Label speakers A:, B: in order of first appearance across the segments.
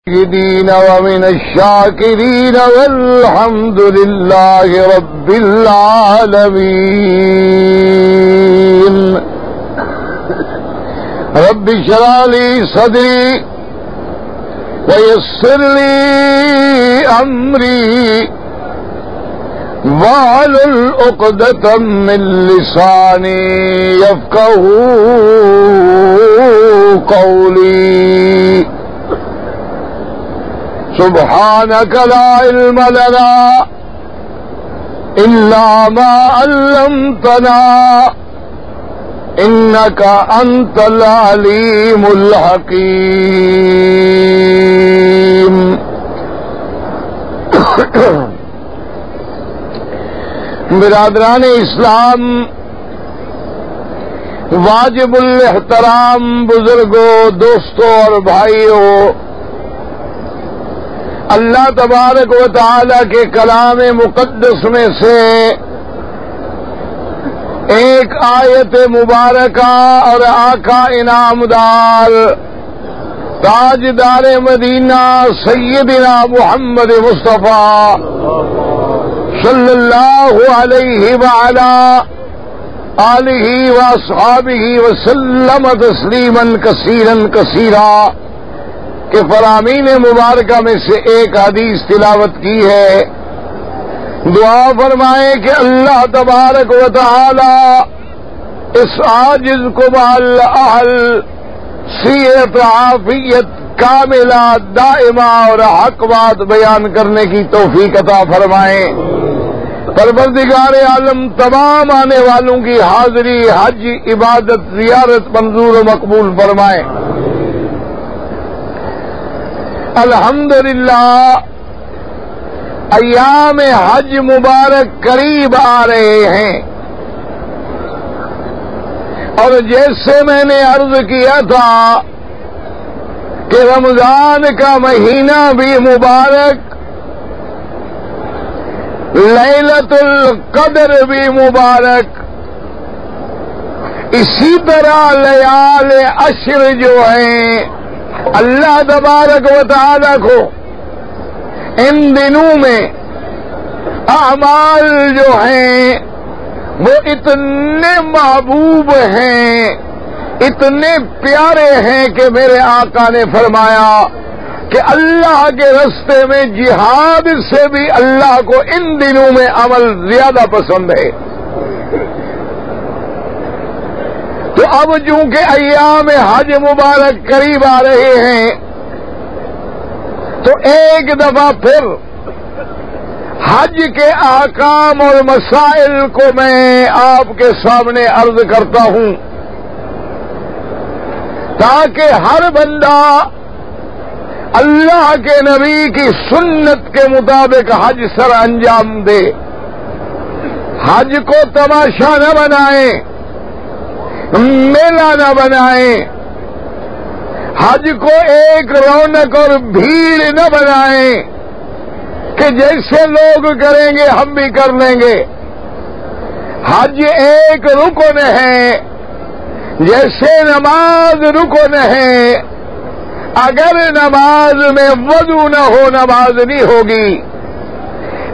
A: الدين ومن الشاكرين والحمد لله رب العالمين. رب اشرح لي صدري ويسر لي أمري واحلل عقدة من لساني يفقهوا قولي. سبحانك لا علم لنا إلا ما علمتنا إنك أنت العليم الحكيم. برادران اسلام، واجب الاحترام بزرگوں، دوستوں اور بھائیوں، اللہ تبارک و تعالی کے کلام مقدس میں سے ایک آیت مبارکہ اور آقا انعامدار تاجدار مدینہ سیدنا محمد مصطفیٰ صلی اللہ علیہ وعلا آلہ واصحابہ وسلم تسلیما کثیرا کثیرا کہ فرامین مبارکہ میں سے ایک حدیث تلاوت کی ہے. دعا فرمائیں کہ اللہ تبارک و تعالی اس عاجز کو بال اہل صحت عافیت کاملہ دائمہ اور حق بات بیان کرنے کی توفیق عطا فرمائیں. پروردگار عالم تمام آنے والوں کی حاضری، حج، عبادت، زیارت منظور و مقبول فرمائیں. الحمدللہ ایام حج مبارک قریب آ رہے ہیں، اور جیسے میں نے عرض کیا تھا کہ رمضان کا مہینہ بھی مبارک، لیلۃ القدر بھی مبارک، اسی طرح لیال عشر جو ہیں اللہ تبارک و تعالی کو ان دنوں میں اعمال جو ہیں وہ اتنے محبوب ہیں، اتنے پیارے ہیں کہ میرے آقا نے فرمایا کہ اللہ کے راستے میں جہاد سے بھی اللہ کو ان دنوں میں عمل زیادہ پسند ہے. تو اب چونکہ ایام حج مبارک قریب آ رہے ہیں تو ایک دفعہ پھر حج کے احکام اور مسائل کو میں آپ کے سامنے عرض کرتا ہوں تاکہ ہر بندہ اللہ کے نبی کی سنت کے مطابق حج سر انجام دے. حج کو تماشا نہ بنائیں، میلہ نہ بنائیں، حج کو ایک رونق اور بھیڑ نہ بنائیں کہ جیسے لوگ کریں گے ہم بھی کر لیں گے. حج ایک رکن ہے، جیسے نماز رکن ہے. اگر نماز میں وضو نہ ہو نماز نہیں ہوگی،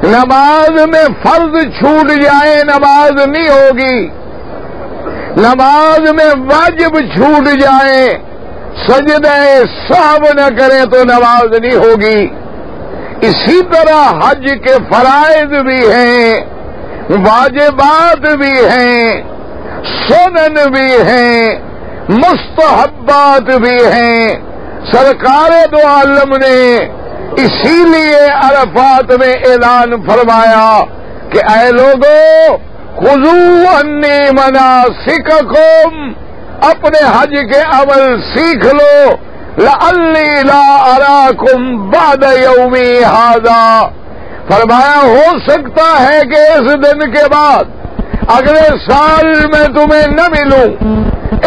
A: نماز میں فرض چھوٹ جائے نماز نہیں ہوگی، نماز میں واجب چھوٹ جائے، سجدہ سہو نہ کریں تو نماز نہیں ہوگی. اسی طرح حج کے فرائض بھی ہیں، واجبات بھی ہیں، سنن بھی ہیں، مستحبات بھی ہیں. سرکار دو عالم نے اسی لیے عرفات میں اعلان فرمایا کہ اے لوگوں خذوا عنی مناسککم، اپنے حج کے عمل سیکھ لو. لعلی لا اراکم بعد یومی ھذا، فرمایا ہو سکتا ہے کہ اس دن کے بعد اگلے سال میں تمہیں نہ ملوں.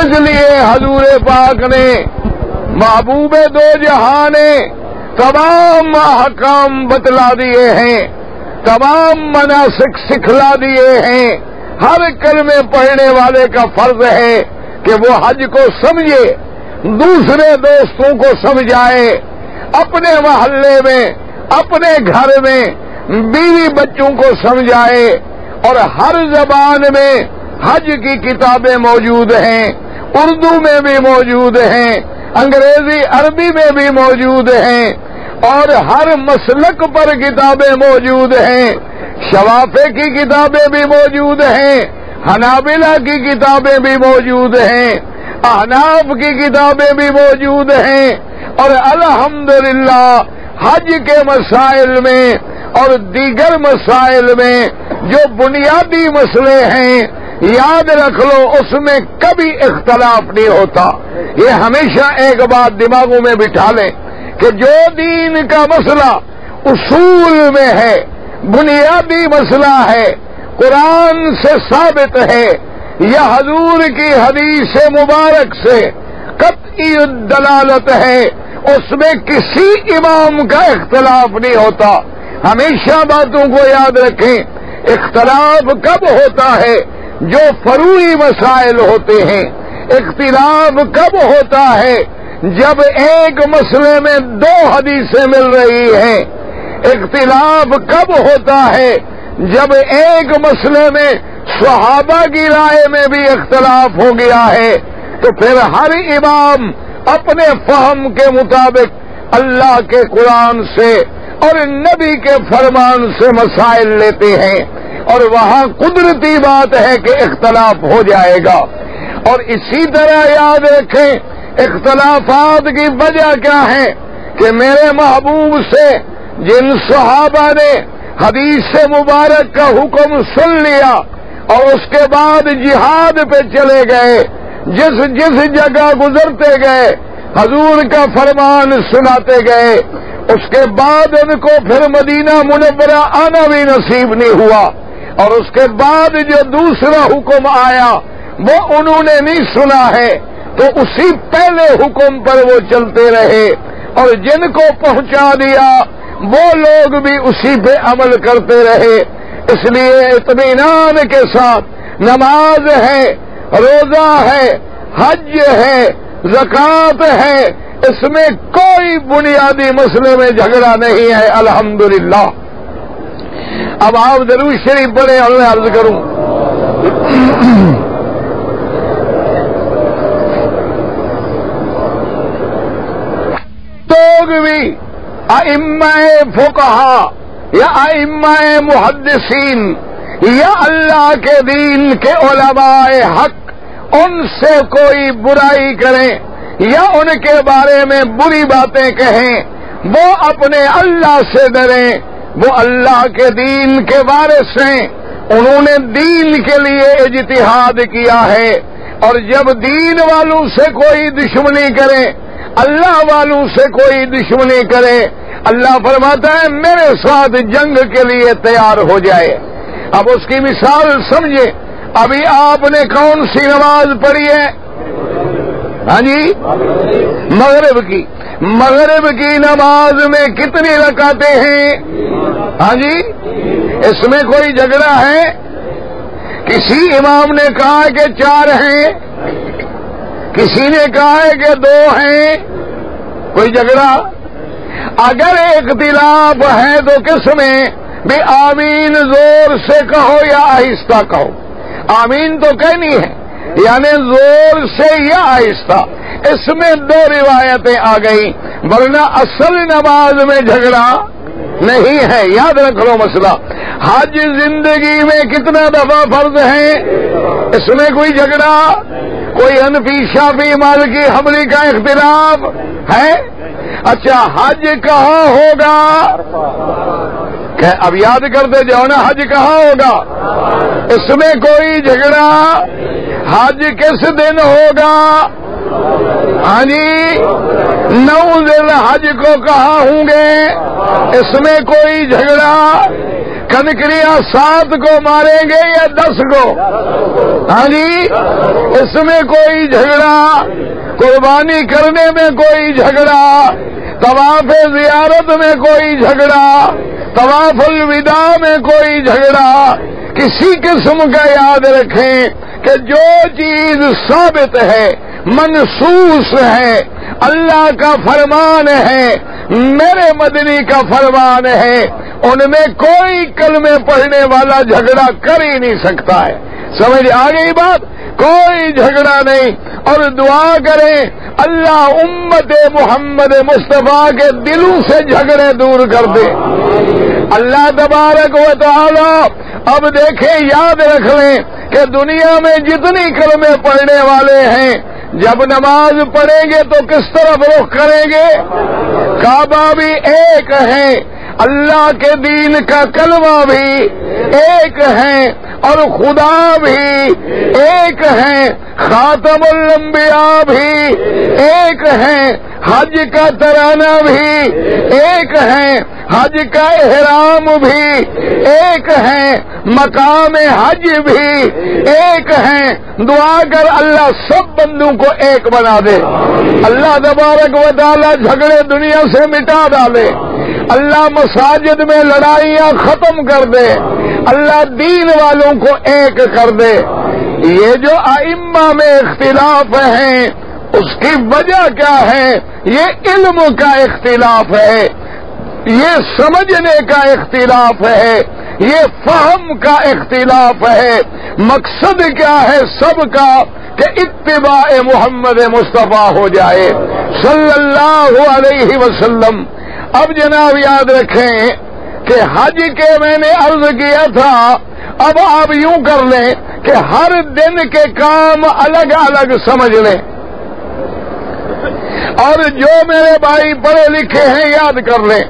A: اس لیے حضور پاک نے محبوب دو جہاں نے تمام احکام بتلا دیے ہیں، تمام مناسک سکھلا دیے ہیں. ہر کلمے پڑھنے والے کا فرض ہے کہ وہ حج کو سمجھے، دوسرے دوستوں کو سمجھائے، اپنے محلے میں، اپنے گھر میں بیوی بچوں کو سمجھائے، اور ہر زبان میں حج کی کتابیں موجود ہیں، اردو میں بھی موجود ہیں، انگریزی عربی میں بھی موجود ہیں، اور ہر مسلک پر کتابیں موجود ہیں، شوافے کی کتابیں بھی موجود ہیں، حنابلہ کی کتابیں بھی موجود ہیں، احناف کی کتابیں بھی موجود ہیں، اور الحمدللہ حج کے مسائل میں اور دیگر مسائل میں جو بنیادی مسئلے ہیں، یاد رکھ لو اس میں کبھی اختلاف نہیں ہوتا۔ یہ ہمیشہ ایک بات دماغوں میں بٹھا لیں کہ جو دین کا مسئلہ اصول میں ہے، بنیادی مسئلہ ہے، قرآن سے ثابت ہے یا حضور کی حدیث مبارک سے قطعی دلالت ہے، اس میں کسی امام کا اختلاف نہیں ہوتا۔ ہمیشہ باتوں کو یاد رکھیں، اختلاف کب ہوتا ہے؟ جو فروعی مسائل ہوتے ہیں۔ اختلاف کب ہوتا ہے؟ جب ایک مسئلے میں دو حدیثیں مل رہی ہیں۔ اختلاف کب ہوتا ہے؟ جب ایک مسئلے میں صحابہ کی رائے میں بھی اختلاف ہو گیا ہے، تو پھر ہر امام اپنے فہم کے مطابق اللہ کے قرآن سے اور نبی کے فرمان سے مسائل لیتے ہیں، اور وہاں قدرتی بات ہے کہ اختلاف ہو جائے گا۔ اور اسی طرح یاد رکھیں اختلافات کی وجہ کیا ہے کہ میرے محبوب سے جن صحابہ نے حدیث مبارک کا حکم سن لیا اور اس کے بعد جہاد پہ چلے گئے، جس جگہ گزرتے گئے حضور کا فرمان سناتے گئے، اس کے بعد ان کو پھر مدینہ منورہ آنا بھی نصیب نہیں ہوا، اور اس کے بعد جو دوسرا حکم آیا وہ انہوں نے نہیں سنا ہے، تو اسی پہلے حکم پر وہ چلتے رہے، اور جن کو پہنچا دیا وہ لوگ بھی اسی پہ عمل کرتے رہے۔ اس لیے اطمینان کے ساتھ نماز ہے، روزہ ہے، حج ہے، زکوٰۃ ہے، اس میں کوئی بنیادی مسئلے میں جھگڑا نہیں ہے، الحمدللہ۔ اب آپ درود شریف پڑھیں اور میں عرض کروں۔ لوگ بھی ائمہ فقہا یا ائمہ محدثین یا اللہ کے دین کے علماء حق ان سے کوئی برائی کریں یا ان کے بارے میں بری باتیں کہیں، وہ اپنے اللہ سے ڈریں، وہ اللہ کے دین کے وارث ہیں، انہوں نے دین کے لیے اجتہاد کیا ہے، اور جب دین والوں سے کوئی دشمنی کرے، اللہ والوں سے کوئی دشمنی کرے، اللہ فرماتا ہے میرے ساتھ جنگ کے لیے تیار ہو جائے۔ اب اس کی مثال سمجھے، ابھی آپ نے کون سی نماز پڑھی ہے؟ ہاں جی، مغرب کی۔ مغرب کی نماز میں کتنی رکعتیں ہیں؟ ہاں جی، اس میں کوئی جھگڑا ہے؟ کسی امام نے کہا کہ 4 ہیں، کسی نے کہا ہے کہ 2 ہیں، کوئی جھگڑا؟ اگر اختلاف ہے تو کس میں بھی آمین زور سے کہو یا آہستہ کہو؟ آمین تو کہنی ہے، یعنی زور سے یا آہستہ۔ اس میں 2 روایتیں آ گئی، ورنہ اصل نماز میں جھگڑا نہیں ہے۔ یاد رکھ لو مسئلہ۔ حج زندگی میں کتنا دفعہ فرض ہے؟ اس میں کوئی جھگڑا، کوئی حنفی شافعی مالکی حنبلی کا اختلاف ہے؟ اچھا، حج کہاں ہوگا؟ اب یاد کرتے جاؤ نا، حج کہاں ہوگا؟ اس میں کوئی جھگڑا؟ حج کس دن ہوگا؟ ہاں جی، 9 ذی الحج کو کہاں ہوں گے؟ اس میں کوئی جھگڑا؟ کنکریاں 7 کو ماریں گے یا 10 کو؟ ہاں جی، اس میں کوئی جھگڑا؟ قربانی کرنے میں کوئی جھگڑا؟ طواف زیارت میں کوئی جھگڑا؟ طواف الوداع میں کوئی جھگڑا؟ کسی قسم کا یاد رکھیں کہ جو چیز ثابت ہے، منصوص ہے، اللہ کا فرمان ہے، میرے مدنی کا فرمان ہے ان میں کوئی کلمے پڑھنے والا جھگڑا کر ہی نہیں سکتا ہے. سمجھ آ گئی بات؟ کوئی جھگڑا نہیں. اور دعا کریں اللہ امت محمد مصطفیٰ کے دلوں سے جھگڑے دور کر دے. اللہ تبارک و تعالی اب دیکھیں، یاد رکھ لیں کہ دنیا میں جتنی کلمے پڑھنے والے ہیں جب نماز پڑھیں گے تو کس طرف رخ کریں گے؟ کعبہ بھی ایک ہے، اللہ کے دین کا کلمہ بھی ایک ہے، اور خدا بھی ایک ہے، خاتم الانبیاء بھی ایک ہے، حج کا ترانہ بھی ایک ہے، حج کا احرام بھی ایک ہے، مقام حج بھی ایک ہے. دعا کر اللہ سب بندوں کو ایک بنا دے. اللہ تبارک و تعالی جھگڑے دنیا سے مٹا ڈالے. اللہ مساجد میں لڑائیاں ختم کر دے. اللہ دین والوں کو ایک کر دے. یہ جو ائمہ میں اختلاف ہیں اس کی وجہ کیا ہے؟ یہ علم کا اختلاف ہے، یہ سمجھنے کا اختلاف ہے، یہ فہم کا اختلاف ہے. مقصد کیا ہے سب کا؟ کہ اتباع محمد مصطفیٰ ہو جائے صلی اللہ علیہ وسلم. اب جناب یاد رکھیں کہ حج کے میں نے عرض کیا تھا، اب آپ یوں کر لیں کہ ہر دن کے کام الگ الگ سمجھ لیں، اور جو میرے بھائی پڑھے لکھے ہیں یاد کر لیں،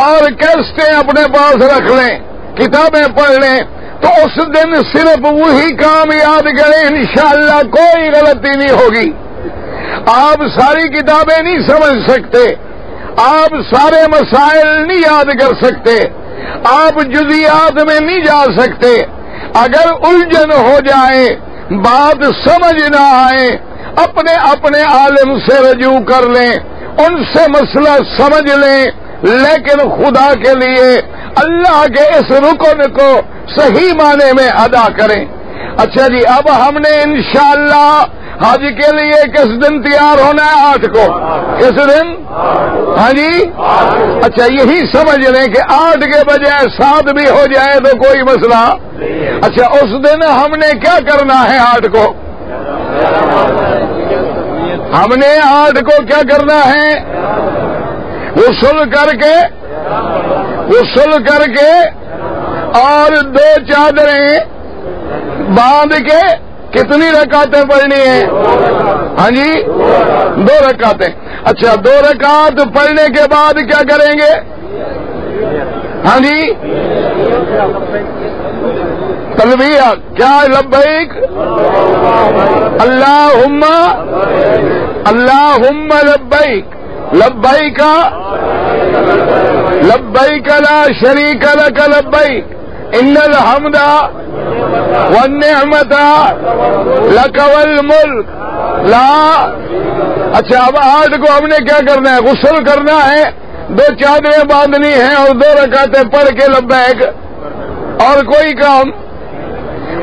A: اور کیسٹیں اپنے پاس رکھ لیں، کتابیں پڑھ لیں، تو اس دن صرف وہی کام یاد کریں، انشاءاللہ کوئی غلطی نہیں ہوگی. آپ ساری کتابیں نہیں سمجھ سکتے، آپ سارے مسائل نہیں یاد کر سکتے، آپ جزیات میں نہیں جا سکتے. اگر الجھن ہو جائے، بات سمجھ نہ آئے، اپنے اپنے عالم سے رجوع کر لیں، ان سے مسئلہ سمجھ لیں، لیکن خدا کے لیے اللہ کے اس رکن کو صحیح معنی میں ادا کریں. اچھا جی، اب ہم نے انشاءاللہ حج کے لیے کس دن تیار ہونا ہے؟ 8 کو. کس دن؟ ہاں جی. اچھا، یہی سمجھ لیں کہ 8 کے بجائے 7 بھی ہو جائے تو کوئی مسئلہ. اچھا، اس دن ہم نے کیا کرنا ہے 8 کو؟ ہم نے 8 کو کیا کرنا ہے؟ غسل کر کے اور 2 چادریں باندھ کے کتنی رکعتیں پڑھنی ہیں؟ ہاں جی، 2 رکعتیں. اچھا، 2 رکعت پڑھنے کے بعد کیا کریں گے؟ ہاں جی، تلبیہ. کیا؟ لبیک اللہم لبیک لبیک لبیک لا شریک لک لبیک ان الحمد والنعمت لک والملک لا. اچھا، اب 8 کو ہم نے کیا کرنا ہے؟ غسل کرنا ہے، 2 چادریں باندھنی ہیں اور 2 رکعتیں پڑھ کے لبیک. اور کوئی کام؟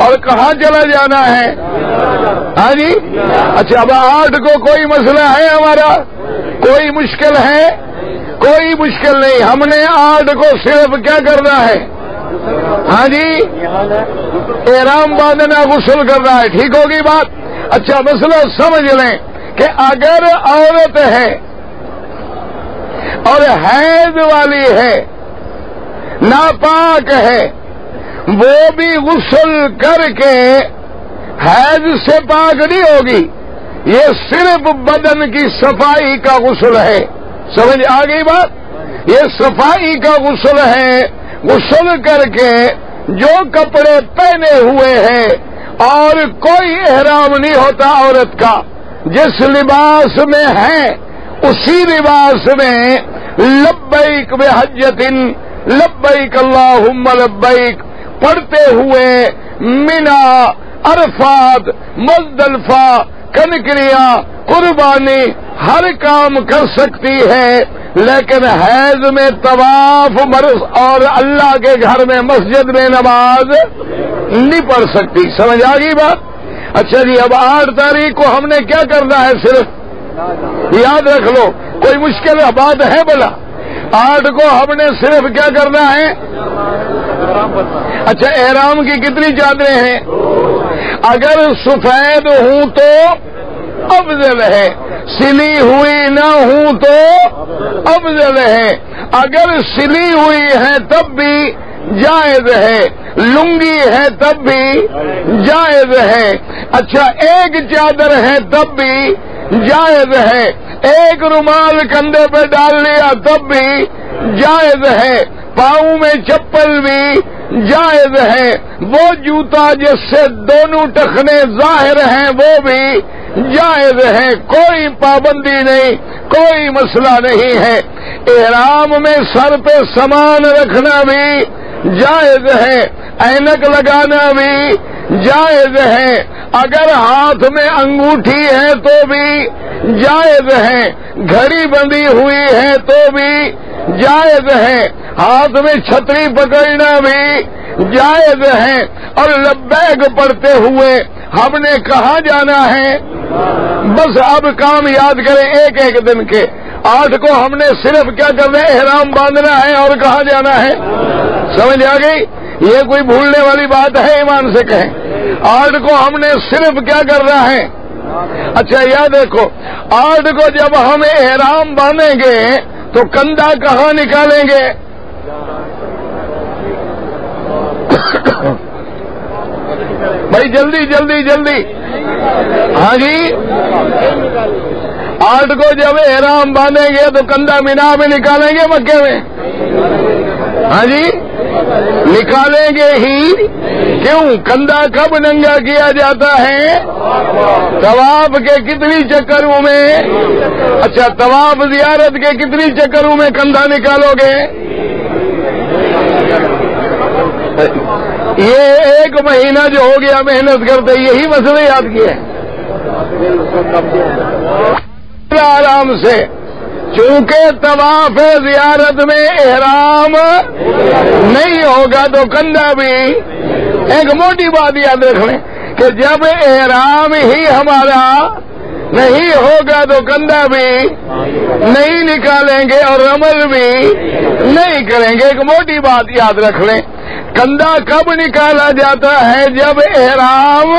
A: اور کہاں چلا جانا ہے؟ ہاں جی. اچھا، اب 8 کو کوئی مسئلہ ہے ہمارا؟ کوئی مشکل ہے؟ کوئی مشکل نہیں. ہم نے 8 کو صرف کیا کرنا ہے؟ ہاں جی، احرام باندھنا، غسل کرنا ہے. ٹھیک ہوگی بات؟ اچھا، مسئلہ سمجھ لیں کہ اگر عورت ہے اور حیض والی ہے، ناپاک ہے، وہ بھی غسل کر کے حیض سے پاک نہیں ہوگی. یہ صرف بدن کی صفائی کا غسل ہے. سمجھ آ گئی بات؟ یہ صفائی کا غسل ہے. غسل کر کے جو کپڑے پہنے ہوئے ہیں اور کوئی احرام نہیں ہوتا عورت کا، جس لباس میں ہے اسی لباس میں لبیک بحجۃ لبیک اللہم لبیک پڑھتے ہوئے مینا، عرفات، مزدلفہ، کنکریاں، قربانی ہر کام کر سکتی ہے. لیکن حیض میں طواف اور اللہ کے گھر میں مسجد میں نماز نہیں پڑھ سکتی. سمجھ آ گئی بات؟ اچھا جی، اب 8 تاریخ کو ہم نے کیا کرنا ہے؟ صرف یاد رکھ لو، کوئی مشکل بات ہے بلا؟ 8 کو ہم نے صرف کیا کرنا ہے؟ اچھا احرام کی کتنی چادریں ہیں؟ اگر سفید ہوں تو افضل ہے، سلی ہوئی نہ ہوں تو افضل ہے، اگر سلی ہوئی ہے تب بھی جائز ہے، لنگی ہے تب بھی جائز ہے، اچھا ایک چادر ہے تب بھی جائز ہے، ایک رومال کندھے پہ ڈال لیا تب بھی جائز ہے، پاؤں میں چپل بھی جائز ہے، وہ جوتا جس سے دونوں ٹخنے ظاہر ہیں وہ بھی جائز ہے، کوئی پابندی نہیں، کوئی مسئلہ نہیں ہے۔ احرام میں سر پہ سامان رکھنا بھی جائز ہے، اینک لگانا بھی جائز ہے، اگر ہاتھ میں انگوٹھی ہے تو بھی جائز ہے، گھڑی بندھی ہوئی ہے تو بھی جائز ہے، ہاتھ میں چھتری پکڑنا بھی جائز ہے، اور لبیک پڑھتے ہوئے ہم نے کہاں جانا ہے؟ بس اب کام یاد کریں ایک ایک دن کے۔ 8 کو ہم نے صرف کیا کرنا ہے؟ احرام باندھنا ہے، اور کہاں جانا ہے؟ سمجھ آ گئی؟ یہ کوئی بھولنے والی بات ہے؟ ایمان سے کہیں 8 کو ہم نے صرف کیا کرنا ہے؟ اچھا یاد دیکھو، 8 کو جب ہم احرام باندھیں گے تو کندھا کہاں نکالیں گے؟ بھائی جلدی جلدی جلدی، ہاں جی 8 کو جب احرام باندھیں گے تو کندھا مینا میں نکالیں گے، مکے میں؟ ہاں جی نکالیں گے ہی، کیوں؟ کندھا کب ننگا کیا جاتا ہے؟ طواف کے کتنی چکروں میں؟ اچھا طواف زیارت کے کتنی چکروں میں کندھا نکالو گے؟ یہ 1 مہینہ جو ہو گیا محنت کرتے یہی مسئلہ یاد کیا ہے آرام سے، چونکہ طواف زیارت میں احرام نہیں ہوگا تو کندھا بھی، ایک موٹی بات یاد رکھ لیں کہ جب احرام ہی ہمارا نہیں ہوگا تو کندھا بھی نہیں نکالیں گے اور رمل بھی نہیں کریں گے۔ ایک موٹی بات یاد رکھ لیں، کندھا کب نکالا جاتا ہے؟ جب احرام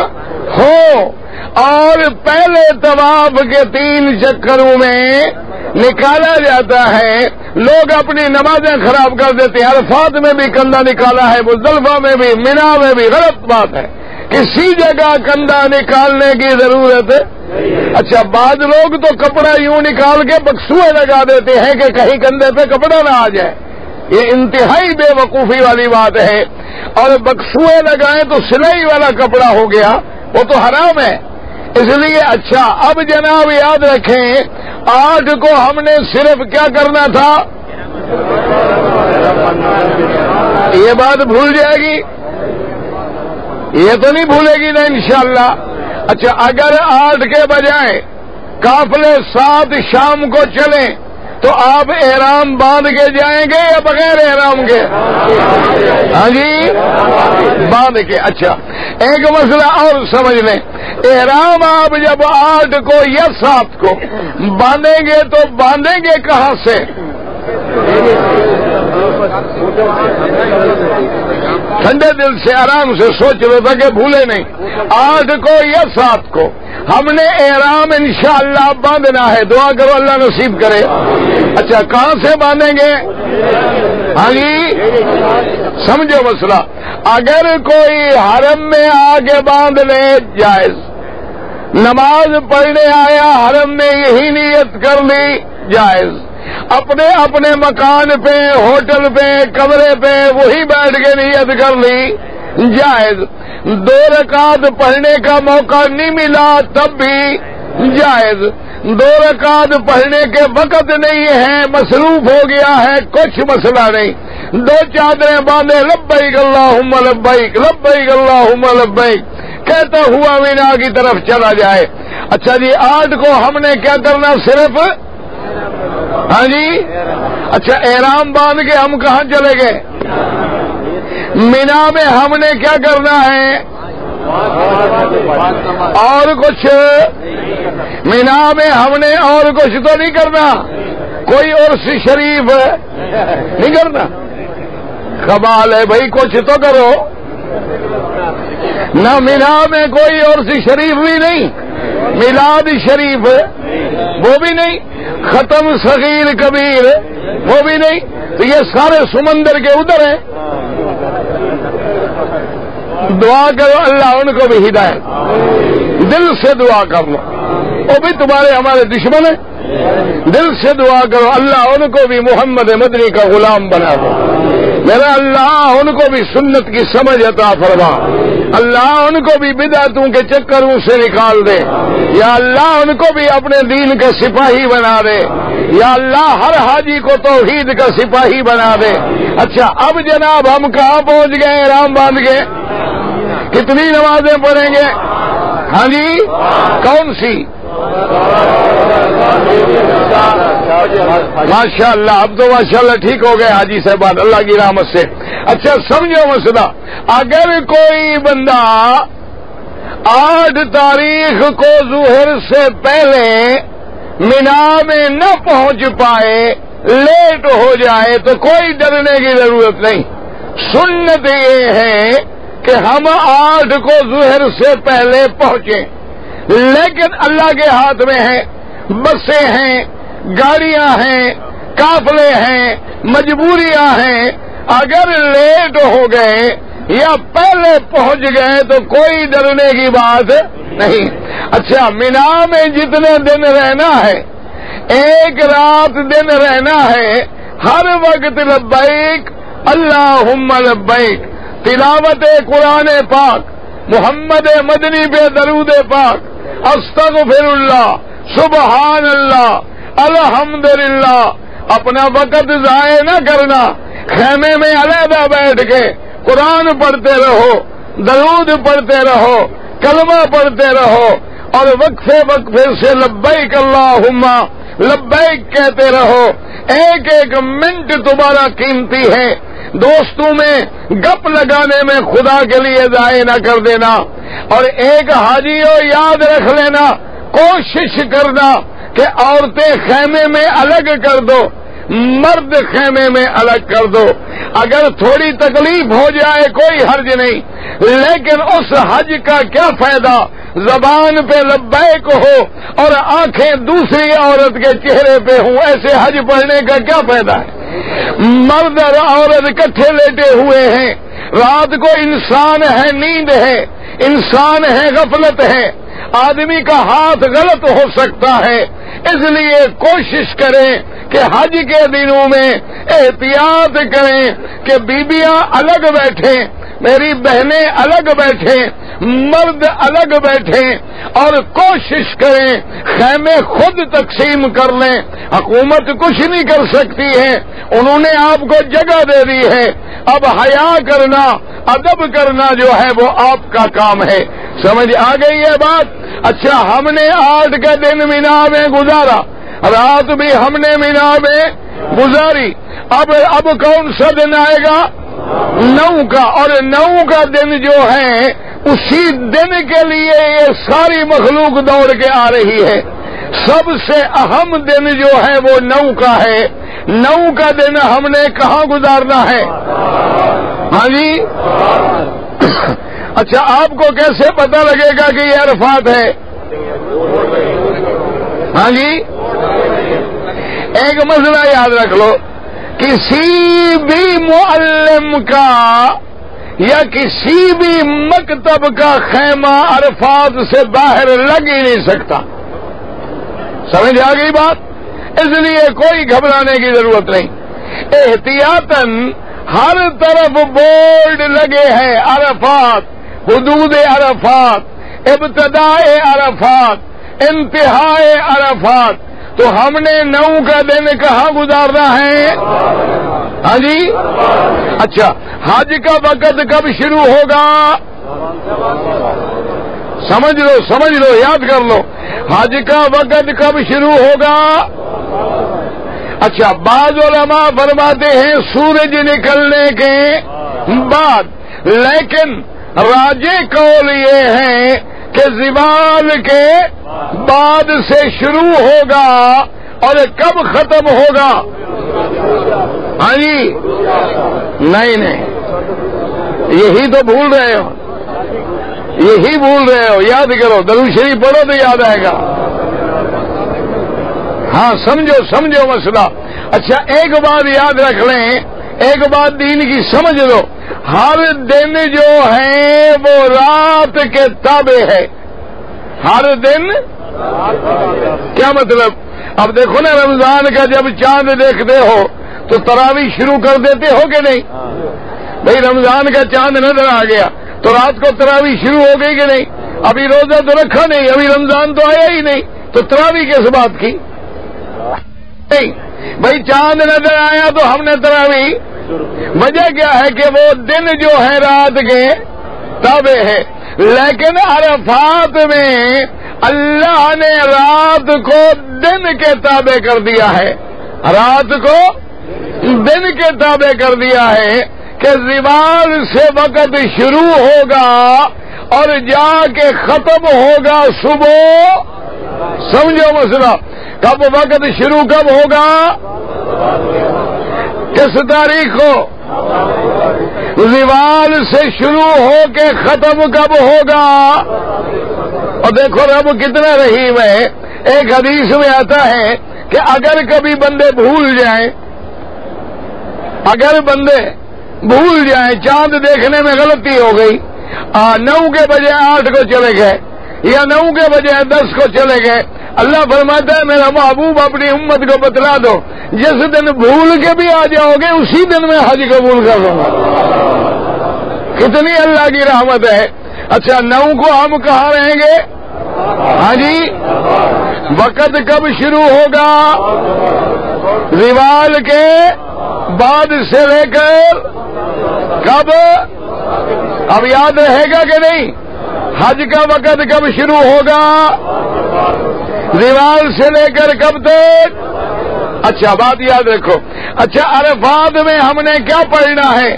A: ہو، اور پہلے طواف کے 3 چکروں میں نکالا جاتا ہے۔ لوگ اپنی نمازیں خراب کر دیتے ہیں، عرفات میں بھی کندھا نکالا ہے، مزدلفہ میں بھی، مینا میں بھی، غلط بات ہے، کسی جگہ کندھا نکالنے کی ضرورت ہے۔ اچھا بعض لوگ تو کپڑا یوں نکال کے بکسوئے لگا دیتے ہیں کہ کہیں کندھے پہ کپڑا نہ آ جائے، یہ انتہائی بے وقوفی والی بات ہے، اور بکسوئے لگائیں تو سلائی والا کپڑا ہو گیا، وہ تو حرام ہے۔ اس لیے اچھا اب جناب یاد رکھیں، 8 کو ہم نے صرف کیا کرنا تھا؟ یہ بات بھول جائے گی؟ یہ تو نہیں بھولے گی نا انشاءاللہ؟ اچھا اگر 8 کے بجائے قافلے 7 شام کو چلیں تو آپ احرام باندھ کے جائیں گے یا بغیر احرام کے؟ ہاں جی باندھ کے۔ اچھا ایک مسئلہ اور سمجھ لیں، احرام آپ جب 8 کو یا 7 کو باندھیں گے تو باندھیں گے کہاں سے؟ ٹھنڈے دل سے آرام سے سوچ لو تاکہ بھولے نہیں۔ 8 کو یا 7 کو ہم نے احرام انشاءاللہ باندھنا ہے، دعا کرو اللہ نصیب کرے۔ اچھا کہاں سے باندھیں گے؟ ہاں جی سمجھو مسئلہ، اگر کوئی حرم میں آ کے باندھ لے جائز، نماز پڑھنے آیا حرم میں یہی نیت کر لی جائز، اپنے اپنے مکان پہ، ہوٹل پہ، کمرے پہ وہی بیٹھ کے نیت کر لی جائز، 2 رکعت پڑھنے کا موقع نہیں ملا تب بھی جائز، 2 رکعت پڑھنے کے وقت نہیں ہے، مصروف ہو گیا ہے، کچھ مسئلہ نہیں، 2 چادریں باندھے لبیک اللہم لبیک لبیک اللہم لبیک کہتا ہوا مینا کی طرف چلا جائے۔ اچھا جی 8 کو ہم نے کیا کرنا صرف؟ ہاں جی اچھا احرام باندھ کے ہم کہاں چلے گئے؟ مینا میں ہم نے کیا کرنا ہے؟ اور کچھ؟ مینا میں ہم نے اور کچھ تو نہیں کرنا، کوئی عرس شریف نہیں کرنا؟ کمال ہے بھائی، کچھ تو کرو نہ۔ مینا میں کوئی عرس شریف بھی نہیں، میلاد شریف وہ بھی نہیں، ختم صغیر کبیر وہ بھی نہیں، تو یہ سارے سمندر کے ادھر ہیں۔ دعا کرو اللہ ان کو بھی ہدایت، دل سے دعا کر لو، وہ بھی تمہارے ہمارے دشمن ہیں، دل سے دعا کرو اللہ ان کو بھی محمد مدنی کا غلام بنا دو۔ میرا اللہ ان کو بھی سنت کی سمجھ عطا فرما، اللہ ان کو بھی بدعتوں کے چکروں سے نکال دے، یا اللہ ان کو بھی اپنے دین کا سپاہی بنا دے، یا اللہ ہر حاجی کو توحید کا سپاہی بنا دے۔ اچھا اب جناب ہم کہاں پہنچ گئے؟ رام باندھ گئے، کتنی نمازیں پڑھیں گے؟ ہاں جی کون سی؟ ماشاء اللہ، اب تو ماشاء اللہ ٹھیک ہو گئے حاجی صاحبان اللہ کی رحمت سے۔ اچھا سمجھو مسئلہ، اگر کوئی بندہ 8 تاریخ کو ظہر سے پہلے مینا میں نہ پہنچ پائے، لیٹ ہو جائے، تو کوئی ڈرنے کی ضرورت نہیں۔ سنت یہ ہے کہ ہم 8 کو ظہر سے پہلے پہنچیں، لیکن اللہ کے ہاتھ میں ہے، بسیں ہیں، گاڑیاں ہیں، قافلے ہیں، مجبوریاں ہیں۔ اگر لیٹ ہو گئے یا پہلے پہنچ گئے تو کوئی ڈرنے کی بات نہیں۔ اچھا مینا میں جتنے دن رہنا ہے، 1 رات دن رہنا ہے، ہر وقت لبیک اللہم لبیک، تلاوت قرآن پاک، محمد مدنی پہ درود پاک، استغفر اللہ، سبحان اللہ، الحمدللہ۔ اپنا وقت ضائع نہ کرنا، خیمے میں علیحدہ بیٹھ کے قرآن پڑھتے رہو، درود پڑھتے رہو، کلمہ پڑھتے رہو، اور وقفے وقفے سے لبیک اللہم لبیک کہتے رہو۔ ایک ایک منٹ تمہارا قیمتی ہے، دوستوں میں گپ لگانے میں خدا کے لیے ضائع نہ کر دینا۔ اور ایک حاجیوں یاد رکھ لینا، کوشش کرنا کہ عورتیں خیمے میں الگ کر دو، مرد خیمے میں الگ کر دو۔ اگر تھوڑی تکلیف ہو جائے کوئی حرج نہیں، لیکن اس حج کا کیا فائدہ زبان پہ لبیک ہو اور آنکھیں دوسری عورت کے چہرے پہ ہوں، ایسے حج پڑھنے کا کیا فائدہ ہے؟ مرد اور عورت اکٹھے لیٹے ہوئے ہیں، رات کو انسان ہے، نیند ہے، انسان ہے، غفلت ہے، آدمی کا ہاتھ غلط ہو سکتا ہے۔ اس لیے کوشش کریں کہ حج کے دنوں میں احتیاط کریں کہ بیویاں الگ بیٹھیں، میری بہنیں الگ بیٹھیں، مرد الگ بیٹھیں، اور کوشش کریں خیمے خود تقسیم کر لیں۔ حکومت کچھ نہیں کر سکتی ہے، انہوں نے آپ کو جگہ دے دی ہے، اب حیا کرنا، ادب کرنا جو ہے وہ آپ کا کام ہے۔ سمجھ آ گئی ہے بات؟ اچھا ہم نے 8 کا دن مینا میں گزارا، رات بھی ہم نے مینا میں گزاری، اب کون سا دن آئے گا؟ 9 کا، اور 9 کا دن جو ہے اسی دن کے لیے یہ ساری مخلوق دوڑ کے آ رہی ہے۔ سب سے اہم دن جو ہے وہ 9 کا ہے۔ 9 کا دن ہم نے کہاں گزارنا ہے؟ ہاں جی اچھا آپ کو کیسے پتہ لگے گا کہ یہ عرفات ہے؟ ہاں جی ایک مسئلہ یاد رکھ لو، کسی بھی معلم کا یا کسی بھی مکتب کا خیمہ عرفات سے باہر لگ ہی نہیں سکتا۔ سمجھ آ گئی بات؟ اس لیے کوئی گھبرانے کی ضرورت نہیں۔ احتیاطاً ہر طرف بورڈ لگے ہیں، عرفات، حدود عرفات، ابتداء عرفات، انتہاء عرفات۔ تو ہم نے 9 کا دن کہاں گزارنا ہے؟ ہاں جی اچھا حج کا وقت کب شروع ہوگا؟ سمجھ لو یاد کر لو، حج کا وقت کب شروع ہوگا؟ اچھا بعض علماء فرماتے ہیں سورج نکلنے کے بعد، لیکن راجح قول یہ ہے کہ زوال کے بعد سے شروع ہوگا اور کب ختم ہوگا؟ ہاں جی، نہیں، یہی تو بھول رہے ہو، یہی بھول رہے ہو. یاد کرو، درود شریف پڑھو تو یاد آئے گا. ہاں سمجھو مسئلہ. اچھا ایک بات یاد رکھ لیں، ایک بات دین کی سمجھ لو، ہر دن جو ہے وہ رات کے تابع ہے. ہر دن کیا مطلب؟ اب دیکھو نا، رمضان کا جب چاند دیکھتے ہو تو تراویح شروع کر دیتے ہو کہ نہیں؟ بھئی رمضان کا چاند نظر آ گیا تو رات کو تراویح شروع ہو گئی کہ نہیں؟ ابھی روزہ تو رکھا نہیں، ابھی رمضان تو آیا ہی نہیں، تو تراویح کس بات کی؟ نہیں بھئی، چاند نظر آیا تو ہم نے تراویح. وجہ کیا ہے کہ وہ دن جو ہے رات کے تابع ہے. لیکن عرفات میں اللہ نے رات کو دن کے تابع کر دیا ہے، رات کو دن کے تابع کر دیا ہے کہ زوال سے وقت شروع ہوگا اور جا کے ختم ہوگا صبح. سمجھو مسئلہ. کب وقت شروع کب ہوگا؟ کس تاریخ کو؟ زوال سے شروع ہو کے ختم کب ہوگا؟ اور دیکھو رب کتنا رحیم ہے. ایک حدیث میں آتا ہے کہ اگر کبھی بندے بھول جائیں، اگر بندے بھول جائیں، چاند دیکھنے میں غلطی ہو گئی، 9 کے بجائے 8 کو چلے گئے یا 9 کے بجائے 10 کو چلے گئے، اللہ فرماتا ہے میرا محبوب اپنی امت کو بتلا دو، جس دن بھول کے بھی آ جاؤ گے اسی دن میں حج قبول کر لوں گا. کتنی اللہ کی رحمت ہے. اچھا 9 کو ہم کہاں رہیں گے؟ ہاں جی، وقت کب شروع ہوگا؟ زوال کے بعد سے لے کر کب؟ اب یاد رہے گا کہ نہیں؟ حج کا وقت کب شروع ہوگا؟ زوال سے لے کر کب تک؟ اچھا بات یاد رکھو. اچھا عرفات میں ہم نے کیا پڑھنا ہے؟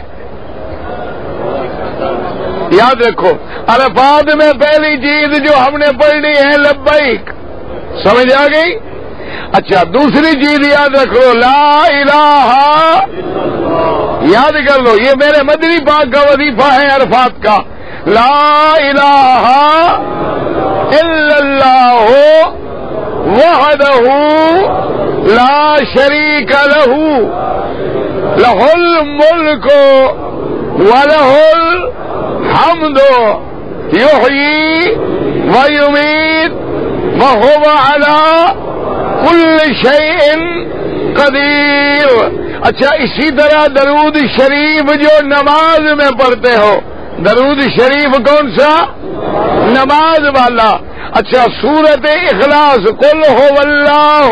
A: یاد رکھو، عرفات میں پہلی چیز جو ہم نے پڑھنی ہے لبیک. سمجھ آ گئی؟ اچھا دوسری چیز یاد رکھو، لا الہ. یاد کر لو، یہ میرے مدنی پاک کا وظیفہ ہے عرفات کا. لا الہ الا اللہ وحدہ لا شریک لہ لہ الملک ولہ الحمد یحیی ویمیت وہو علی کل شیء قدیر. اچھا اسی طرح درود شریف جو نماز میں پڑھتے ہو، درود شریف کون سا؟ نماز والا. اچھا سورت اخلاص قل هو اللہ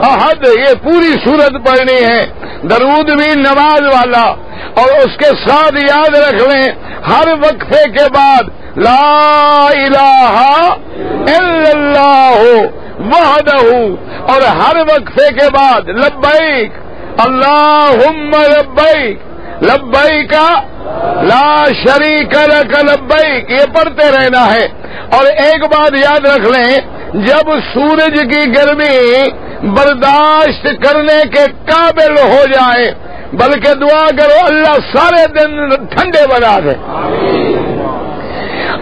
A: احد، یہ پوری سورت پڑھنی ہے، درود بھی نماز والا. اور اس کے ساتھ یاد رکھ لیں ہر وقفے کے بعد لا الہ الا اللہ وحدہ، اور ہر وقفے کے بعد لبیک اللہم لبیک لبیک لا شریک لک لبیک، یہ پڑھتے رہنا ہے. اور ایک بات یاد رکھ لیں، جب سورج کی گرمی برداشت کرنے کے قابل ہو جائے، بلکہ دعا کرو اللہ سارے دن ٹھنڈے بنا دے.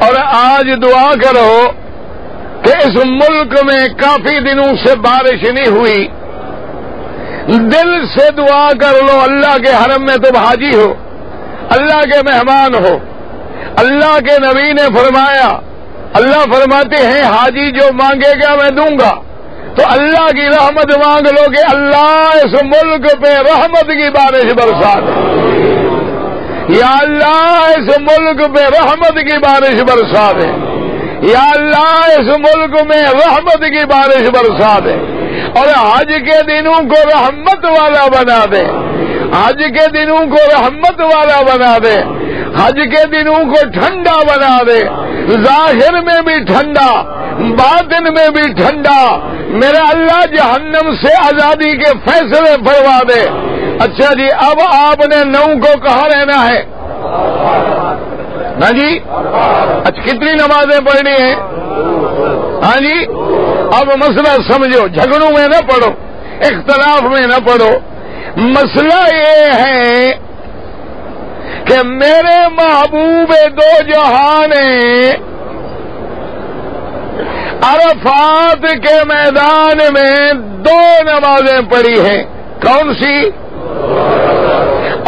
A: اور آج دعا کرو کہ اس ملک میں کافی دنوں سے بارش نہیں ہوئی، دل سے دعا کر لو. اللہ کے حرم میں تم حاجی ہو، اللہ کے مہمان ہو. اللہ کے نبی نے فرمایا، اللہ فرماتے ہیں حاجی جو مانگے گا میں دوں گا. تو اللہ کی رحمت مانگ لو کہ اللہ اس ملک پہ رحمت کی بارش برسا دے. یا اللہ اس ملک پہ رحمت کی بارش برسا دے. یا اللہ اس ملک میں رحمت کی بارش برسا دے. اور حج کے دنوں کو رحمت والا بنا دے، حج کے دنوں کو رحمت والا بنا دے، حج کے دنوں کو ٹھنڈا بنا دے، ظاہر میں بھی ٹھنڈا باطن میں بھی ٹھنڈا. میرا اللہ جہنم سے آزادی کے فیصلے فرما دے. اچھا جی، اب آپ نے 9 کو کہاں رہنا ہے؟ ہاں جی، اچھا کتنی نمازیں پڑھنی ہیں؟ ہاں جی اب مسئلہ سمجھو، جھگڑوں میں نہ پڑو، اختلاف میں نہ پڑو. مسئلہ یہ ہے کہ میرے محبوب دو جہاں نے عرفات کے میدان میں 2 نمازیں پڑھی ہیں. کون سی؟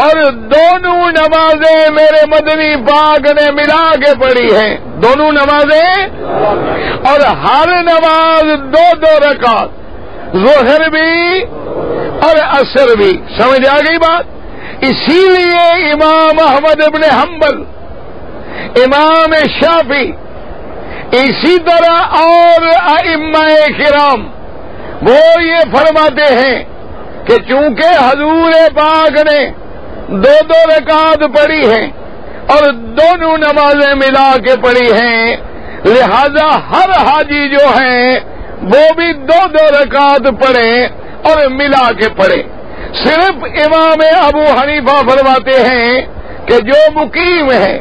A: اور دونوں نمازیں میرے مدنی پاک نے ملا کے پڑھی ہیں. دونوں نمازیں، اور ہر نماز 2 رکعت، ظہر بھی اور عصر بھی. سمجھ آ گئی بات؟ اسی لیے امام احمد ابن حنبل، امام شافعی، اسی طرح اور ائمہ کرام وہ یہ فرماتے ہیں کہ چونکہ حضور پاک نے 2 رکعت پڑھی ہیں اور دونوں نمازیں ملا کے پڑھی ہیں، لہذا ہر حاجی جو ہیں وہ بھی 2 رکعت پڑھے اور ملا کے پڑھے. صرف امام ابو حنیفہ فرماتے ہیں کہ جو مقیم ہے،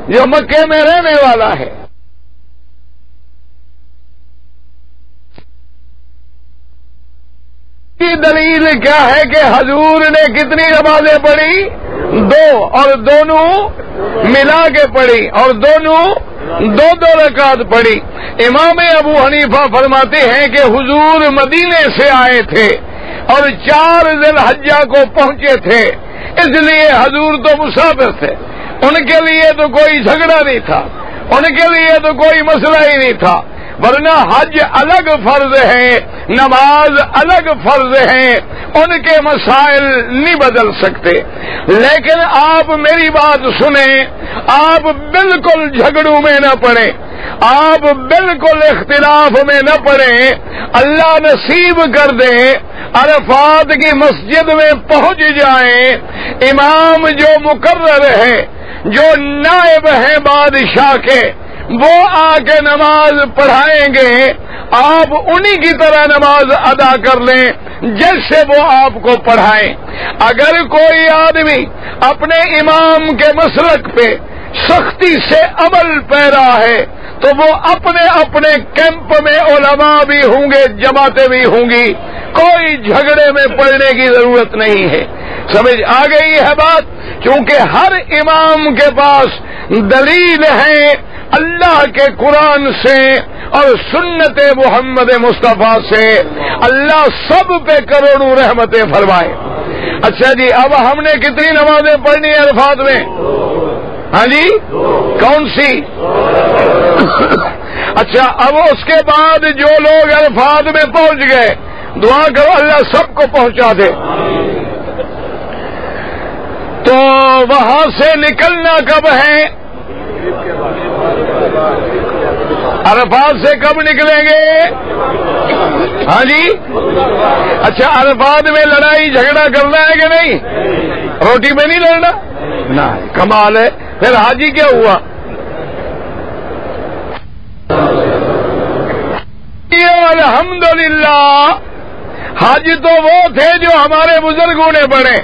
A: جو مکے میں رہنے والا ہے، کی دلیل کیا ہے کہ حضور نے کتنی نمازیں پڑھی؟ 2، اور دونوں ملا کے پڑھی، اور دونوں 2 رکعت پڑھی. امام ابو حنیفہ فرماتے ہیں کہ حضور مدینے سے آئے تھے اور 4 ذی الحجہ کو پہنچے تھے، اس لیے حضور تو مسافر تھے، ان کے لیے تو کوئی جھگڑا نہیں تھا، ان کے لیے تو کوئی مسئلہ ہی نہیں تھا. ورنہ حج الگ فرض ہے، نماز الگ فرض ہے، ان کے مسائل نہیں بدل سکتے. لیکن آپ میری بات سنیں، آپ بالکل جھگڑوں میں نہ پڑیں، آپ بالکل اختلاف میں نہ پڑیں. اللہ نصیب کر دے عرفات کی مسجد میں پہنچ جائیں، امام جو مقرر ہے، جو نائب ہیں بادشاہ کے، وہ آ کے نماز پڑھائیں گے، آپ انہی کی طرح نماز ادا کر لیں جیسے وہ آپ کو پڑھائیں. اگر کوئی آدمی اپنے امام کے مسلک پہ سختی سے عمل پیرا ہے تو وہ اپنے اپنے کیمپ میں علماء بھی ہوں گے، جماعتیں بھی ہوں گی، کوئی جھگڑے میں پڑنے کی ضرورت نہیں ہے. سمجھ آ گئی ہے بات؟ چونکہ ہر امام کے پاس دلیل ہے اللہ کے قرآن سے اور سنت محمد مصطفیٰ سے. اللہ سب پہ کروڑوں رحمتیں فرمائے. اچھا جی، اب ہم نے کتنی نمازیں پڑھنی ہیں عرفات میں؟ ہاں جی، کون سی؟ اچھا، اب اس کے بعد جو لوگ عرفات میں پہنچ گئے، دعا کرو اللہ سب کو پہنچا دے. تو وہاں سے نکلنا کب ہے؟ عرفات سے کب نکلیں گے؟ ہاں جی، اچھا، عرفات میں لڑائی جھگڑا کرنا ہے کہ نہیں؟ روٹی میں نہیں لڑنا؟ نہ، کمال ہے. پھر حاجی کیا ہوا؟ الحمدللہ، حاجی تو وہ تھے جو ہمارے بزرگوں نے پڑھے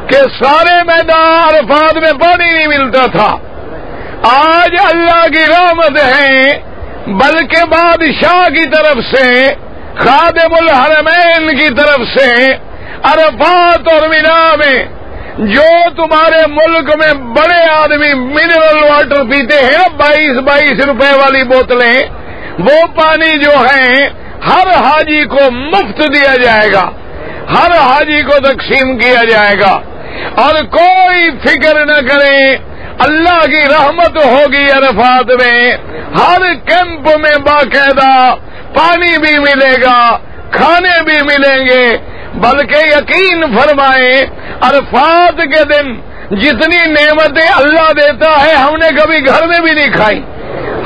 A: کہ سارے میدان عرفات میں پانی نہیں ملتا تھا. آج اللہ کی رحمت ہے، بلکہ بادشاہ کی طرف سے، خادم الحرمین کی طرف سے عرفات اور مینا میں جو تمہارے ملک میں بڑے آدمی منرل واٹر پیتے ہیں 22 روپے والی بوتلیں، وہ پانی جو ہیں ہر حاجی کو مفت دیا جائے گا، ہر حاجی کو تقسیم کیا جائے گا. اور کوئی فکر نہ کریں، اللہ کی رحمت ہوگی. عرفات میں ہر کیمپ میں باقاعدہ پانی بھی ملے گا، کھانے بھی ملیں گے. بلکہ یقین فرمائیں، عرفات کے دن جتنی نعمتیں اللہ دیتا ہے ہم نے کبھی گھر میں بھی نہیں کھائی.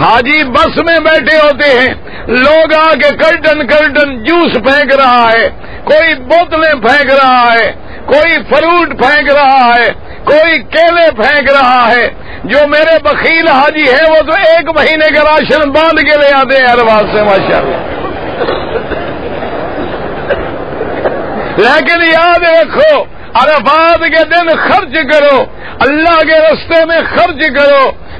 A: حاجی بس میں بیٹھے ہوتے ہیں، لوگ آ کے کرٹن جوس پھینک رہا ہے، کوئی بوتلیں پھینک رہا ہے، کوئی فروٹ پھینک رہا ہے، کوئی کیلے پھینک رہا ہے. جو میرے بخیل حاجی ہے وہ تو 1 مہینے کا راشن باندھ کے لے آتے ہیں عرفات سے، ماشاءاللہ. لیکن یاد رکھو، عرفات کے دن خرچ کرو، اللہ کے راستے میں خرچ کرو.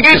A: 21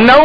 A: 9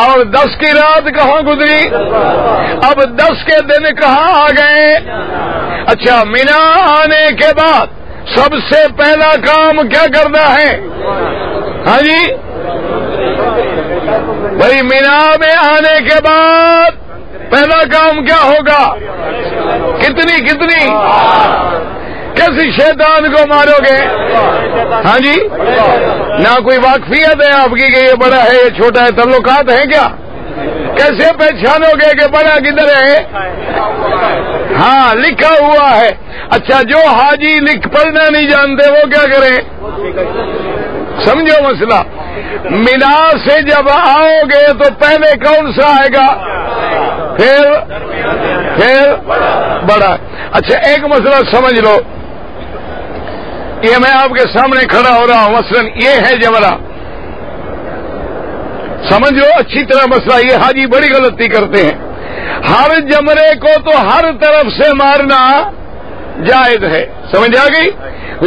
A: اور 10 کی رات کہاں گزری؟ اب 10 کے دن کہاں آ گئے؟ اچھا، مینا آنے کے بعد سب سے پہلا کام کیا کرنا ہے؟ ہاں جی بھائی، مینا میں آنے کے بعد پہلا کام کیا ہوگا؟ کتنی کیسی شیطان کو مارو گے؟ ہاں جی، نہ کوئی واقفیت ہے آپ کی کہ یہ بڑا ہے یہ چھوٹا ہے، تعلقات ہیں کیا؟ کیسے پہچانو گے کہ بڑا کدھر ہے؟ ہاں، لکھا ہوا ہے۔ اچھا، جو حاجی پڑھنا نہیں جانتے وہ کیا کریں؟ سمجھو مسئلہ، مینا سے جب آؤ گے تو پہلے کون سا آئے گا؟ پھر بڑا۔ اچھا، ایک مسئلہ سمجھ لو، یہ میں آپ کے سامنے کھڑا ہو رہا ہوں، مثلا یہ ہے جمرہ، سمجھ لو اچھی طرح مسئلہ۔ یہ حاجی بڑی غلطی کرتے ہیں، ہر جمرے کو تو ہر طرف سے مارنا جائز ہے، سمجھ آ گئی،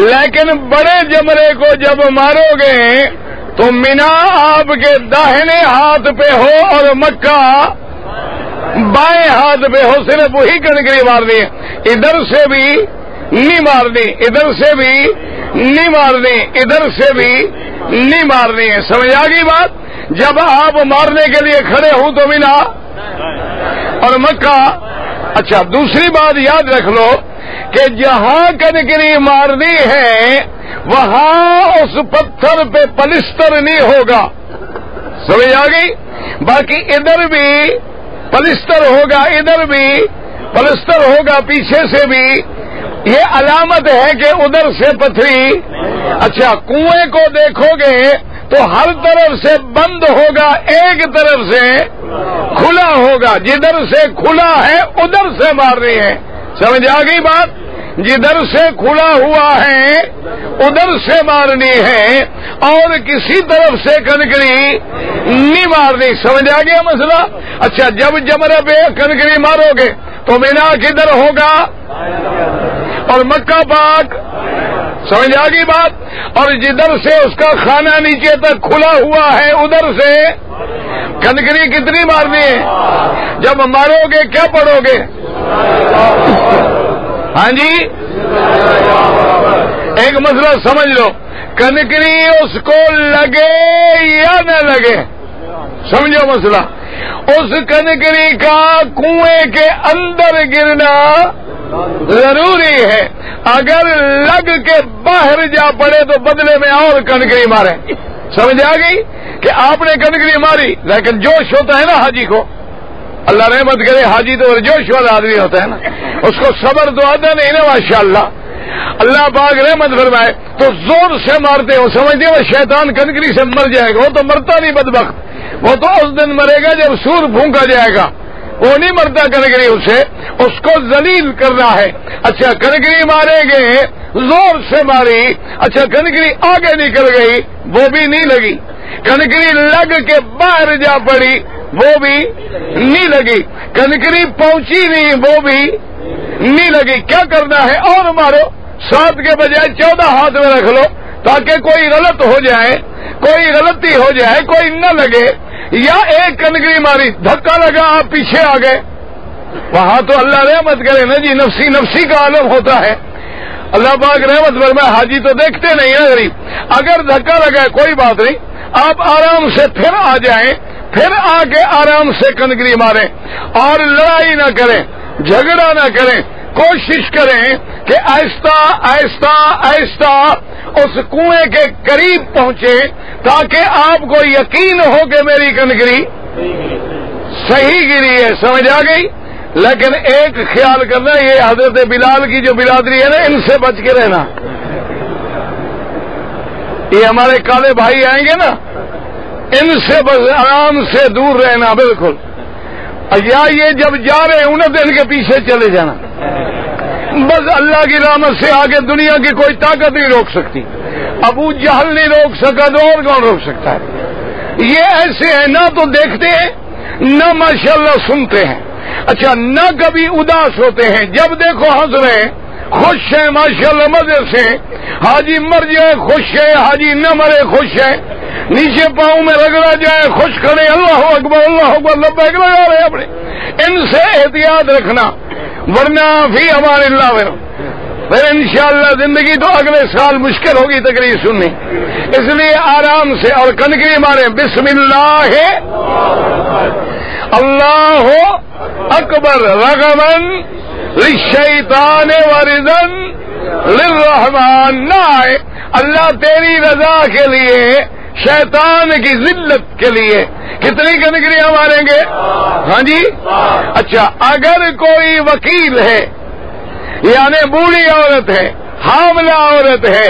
A: لیکن بڑے جمرے کو جب مارو گے تو مینا آپ کے داہنے ہاتھ پہ ہو اور مکہ بائیں ہاتھ پہ ہو، صرف وہی کنکری مارنی ہے، ادھر سے بھی نہیں مارنی، ادھر سے بھی نہیں مارنی، ادھر سے بھی نہیں مارنی ہے، سمجھ آ گئی بات؟ جب آپ مارنے کے لیے کھڑے ہوں تو مینا اور مکہ۔ اچھا، دوسری بات یاد رکھ لو کہ جہاں کنکری مارنی ہے وہاں اس پتھر پہ پلستر نہیں ہوگا، سمجھ آ گئی؟ باقی ادھر بھی پلستر ہوگا، ادھر بھی پلستر ہوگا، پیچھے سے بھی، یہ علامت ہے کہ ادھر سے پتھری۔ اچھا، کنویں کو دیکھو گے تو ہر طرف سے بند ہوگا، ایک طرف سے کھلا ہوگا، جدھر سے کھلا ہے ادھر سے مارنی ہے، سمجھ آ گئی بات؟ جدھر سے کھلا ہوا ہے ادھر سے مارنی ہے، اور کسی طرف سے کنکری نہیں مارنی، سمجھ آ گیا مسئلہ؟ اچھا، جب جمرے پہ کنکری مارو گے تو مینا کدھر ہوگا اور مکہ پاک، سمجھ آ گئی بات؟ اور جدھر سے اس کا خانہ نیچے تک کھلا ہوا ہے ادھر سے کنکری کتنی مارنی ہے؟ جب مارو گے کیا پڑھو گے؟ ہاں جی، ایک مسئلہ سمجھ لو، کنکری اس کو لگے یا نہ لگے، سمجھو مسئلہ، اس کنکری کا کنویں کے اندر گرنا ضروری ہے، اگر لگ کے باہر جا پڑے تو بدلے میں اور کنکری مارے، سمجھ آ گئی؟ کہ آپ نے کنکری ماری لیکن جوش ہوتا ہے نا حاجی کو، اللہ رحمت کرے، حاجی تو جوش والا آدمی ہوتا ہے نا، اس کو صبر تو آتا نہیں نا، ماشاءاللہ، اللہ پاک رحمت فرمائے، تو زور سے مارتے ہو، سمجھتے ہو شیطان کنکری سے مر جائے گا، وہ تو مرتا نہیں بدبخت، وہ تو اس دن مرے گا جب سور پھونکا جائے گا، وہ نہیں مرتا کنکری اسے، اس کو ذلیل کرنا ہے۔ اچھا، کنکری ماریں گے، زور سے ماری، اچھا کنکری آگے نکل گئی وہ بھی نہیں لگی، کنکری لگ کے باہر جا پڑی وہ بھی نہیں لگی، کنکری پہنچی نہیں وہ بھی نہیں لگی، کیا کرنا ہے؟ اور مارو، 7 کے بجائے 14 ہاتھ میں رکھ لو تاکہ کوئی غلط ہو جائے، کوئی غلطی ہو جائے، کوئی نہ لگے، یا ایک کنکری ماری دھکا لگا آپ پیچھے آ گئے، وہاں تو اللہ رحمت کرے نا جی، نفسی نفسی کا عالم ہوتا ہے، اللہ پاک رحمت فرمائے، حاجی تو دیکھتے نہیں نا غریب، اگر دھکا لگا کوئی بات نہیں، آپ آرام سے پھر آ جائیں، پھر آ کے آرام سے کنکری ماریں، اور لڑائی نہ کریں، جھگڑا نہ کریں، کوشش کریں کہ آہستہ آہستہ آہستہ اس کنویں کے قریب پہنچے تاکہ آپ کو یقین ہو کہ میری کنکری صحیح گری ہے، سمجھ آ گئی؟ لیکن ایک خیال کرنا، یہ حضرت بلال کی جو برادری ہے نا، ان سے بچ کے رہنا، یہ ہمارے کالے بھائی آئیں گے نا، ان سے بس آرام سے دور رہنا بالکل، یا یہ جب جا رہے ہوں نا تو ان کے پیچھے چلے جانا، بس اللہ کی رحمت سے آگے دنیا کی کوئی طاقت نہیں روک سکتی، ابو جہل نہیں روک سکا تو اور کون روک سکتا ہے؟ یہ ایسے ہیں، نہ تو دیکھتے ہیں نہ ماشاءاللہ سنتے ہیں، اچھا نہ کبھی اداس ہوتے ہیں، جب دیکھو ہنس رہے ہیں، خوش ہیں ماشاءاللہ مزے سے، حاجی مر جائے خوش ہے، حاجی نہ مرے خوش ہے، نیچے پاؤں میں رگڑا جائے، خوش کھڑے اللہ اکبر لبیک لگا رہے اپنے، ان سے احتیاط رکھنا، ورنہ فی امان اللہ پھر انشاءاللہ زندگی تو اگلے سال مشکل ہوگی تقریر سننی، اس لیے آرام سے اور کنکری مارے، بسم اللہ اللہ اکبر رغبن للشیطان ورضن للرحمن، نہ آئے اللہ تیری رضا کے لیے شیطان کی ذلت کے لیے۔ کتنی کنکریاں ماریں گے؟ ہاں جی، اچھا اگر کوئی وکیل ہے یعنی بوڑھی عورت ہے، حاملہ عورت ہے،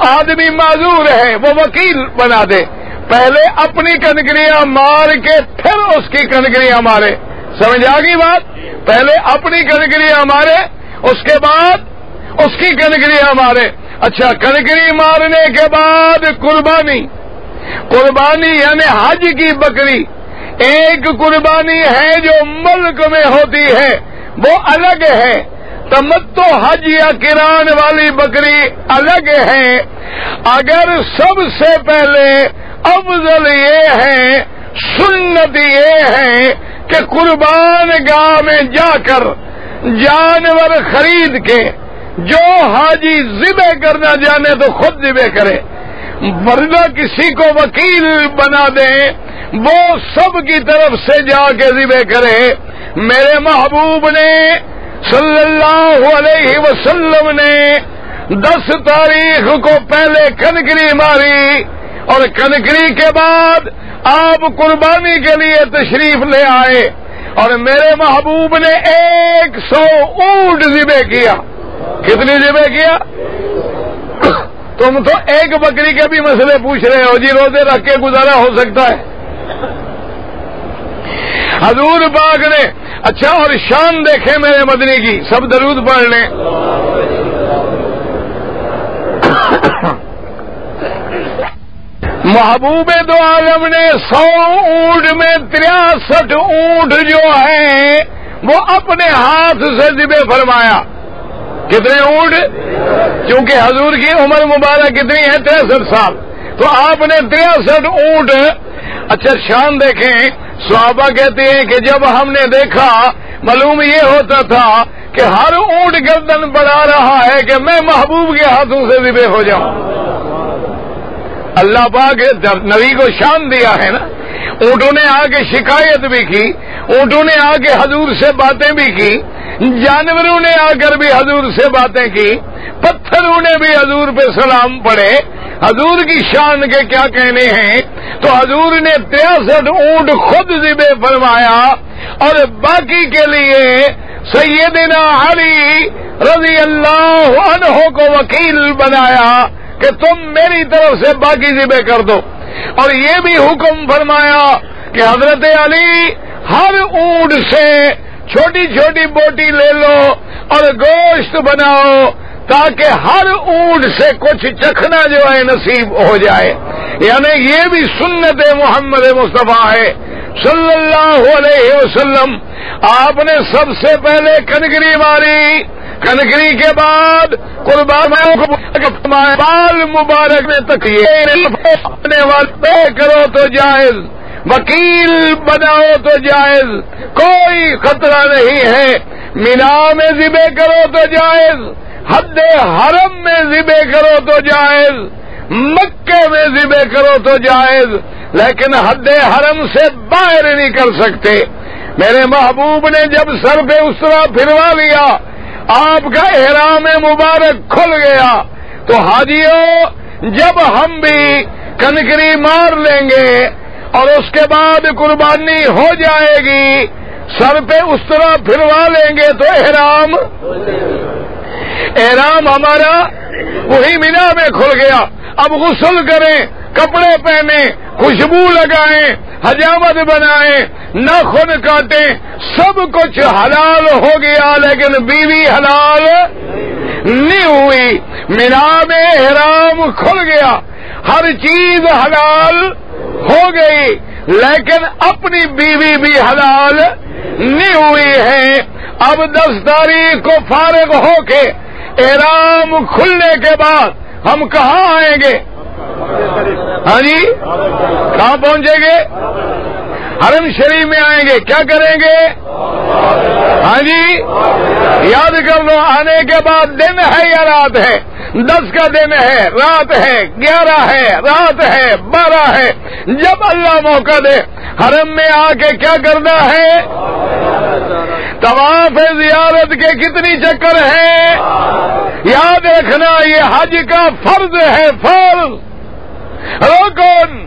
A: آدمی معذور ہے، وہ وکیل بنا دے، پہلے اپنی کنکریاں مار کے پھر اس کی کنکریاں مارے، سمجھ آ گئی بات؟ پہلے اپنی کنکریاں مارے، اس کے بعد اس کی کنکریاں مارے۔ اچھا کنکری مارنے کے بعد قربانی یعنی حج کی بکری، ایک قربانی ہے جو ملک میں ہوتی ہے وہ الگ ہے، تمتع حج یا قران والی بکری الگ ہے۔ اگر سب سے پہلے افضل یہ ہے، سنت یہ ہے کہ قربان گاہ میں جا کر جانور خرید کے جو حاجی ذبح کرنا جانے تو خود ذبح کرے، ورنہ کسی کو وکیل بنا دیں وہ سب کی طرف سے جا کے ذبح کرے۔ میرے محبوب نے صلی اللہ علیہ وسلم نے 10 تاریخ کو پہلے کنکری ماری اور کنکری کے بعد آپ قربانی کے لیے تشریف لے آئے اور میرے محبوب نے 100 اونٹ ذبح کیا۔ کتنی ذبح کیا؟ تم تو ایک بکری کے بھی مسئلے پوچھ رہے ہو جی، روزے رکھ کے گزارا ہو سکتا ہے؟ حضور پاک نے اچھا اور شان دیکھے میرے مدنی کی، سب درود پڑھ لیں۔ محبوب دو عالم نے 100 اونٹ میں 63 اونٹ جو ہیں وہ اپنے ہاتھ سے ذبح فرمایا۔ کتنے اونٹ؟ کیونکہ حضور کی عمر مبارک کتنی ہے؟ 63 سال، تو آپ نے 63 اونٹ۔ اچھا شان دیکھیں، صحابہ کہتے ہیں کہ جب ہم نے دیکھا معلوم یہ ہوتا تھا کہ ہر اونٹ گردن بڑھا رہا ہے کہ میں محبوب کے ہاتھوں سے ذبح ہو جاؤں۔ اللہ پاک نبی کو شان دیا ہے نا۔ اونٹوں نے آ کے شکایت بھی کی، اونٹوں نے آ کے حضور سے باتیں بھی کی، جانوروں نے آ کر بھی حضور سے باتیں کی، پتھروں نے بھی حضور پہ سلام پڑھے۔ حضور کی شان کے کیا کہنے ہیں؟ تو حضور نے 63 اونٹ خود ذبح فرمایا اور باقی کے لیے سیدنا علی رضی اللہ عنہ کو وکیل بنایا کہ تم میری طرف سے باقی ذبح کر دو، اور یہ بھی حکم فرمایا کہ حضرت علی ہر اونٹ سے چھوٹی چھوٹی بوٹی لے لو اور گوشت بناؤ تاکہ ہر اونٹ سے کچھ چکھنا جو ہے نصیب ہو جائے۔ یعنی یہ بھی سنت محمد مصطفیٰ ہے صلی اللہ علیہ وسلم۔ آپ نے سب سے پہلے کنکری ماری، کنکری کے بعد قربان بال مبارک میں تکیے والے کرو تو جائز، وکیل بناؤ تو جائز، کوئی خطرہ نہیں ہے۔ مینا میں ذبح کرو تو جائز، حد حرم میں ذبح کرو تو جائز، مکے میں ذبح کرو تو جائز، لیکن حد حرم سے باہر نہیں کر سکتے۔ میرے محبوب نے جب سر پہ اس طرح پھروا لیا، آپ کا احرام مبارک کھل گیا، تو حاجیوں جب ہم بھی کنکری مار لیں گے اور اس کے بعد قربانی ہو جائے گی، سر پہ اس طرح پھروا لیں گے تو احرام ہمارا وہی مینا میں کھل گیا۔ اب غسل کریں، کپڑے پہنیں، خوشبو لگائیں، حجامت بنائیں، ناخن کاٹیں، سب کچھ حلال ہو گیا، لیکن بیوی حلال نہیں ہوئی۔ مینا میں احرام کھل گیا، ہر چیز حلال ہو گئی، لیکن اپنی بیوی بھی حلال نہیں ہوئی ہے۔ اب 10 تاریخ کو فارغ ہو کے احرام کھلنے کے بعد ہم کہاں آئیں گے؟ ہاں جی کہاں پہنچیں گے؟ حرم شریف میں آئیں گے، کیا کریں گے؟ ہاں جی یاد کر لو، آنے کے بعد دن ہے یا رات ہے؟ 10 کا دن ہے، رات ہے، 11 ہے، رات ہے، 12 ہے، جب اللہ موقع دے حرم میں آ کے کیا کرنا ہے؟ طواف زیارت کے کتنی چکر ہیں؟ یاد رکھنا یہ حج کا فرض ہے، فرض رکن،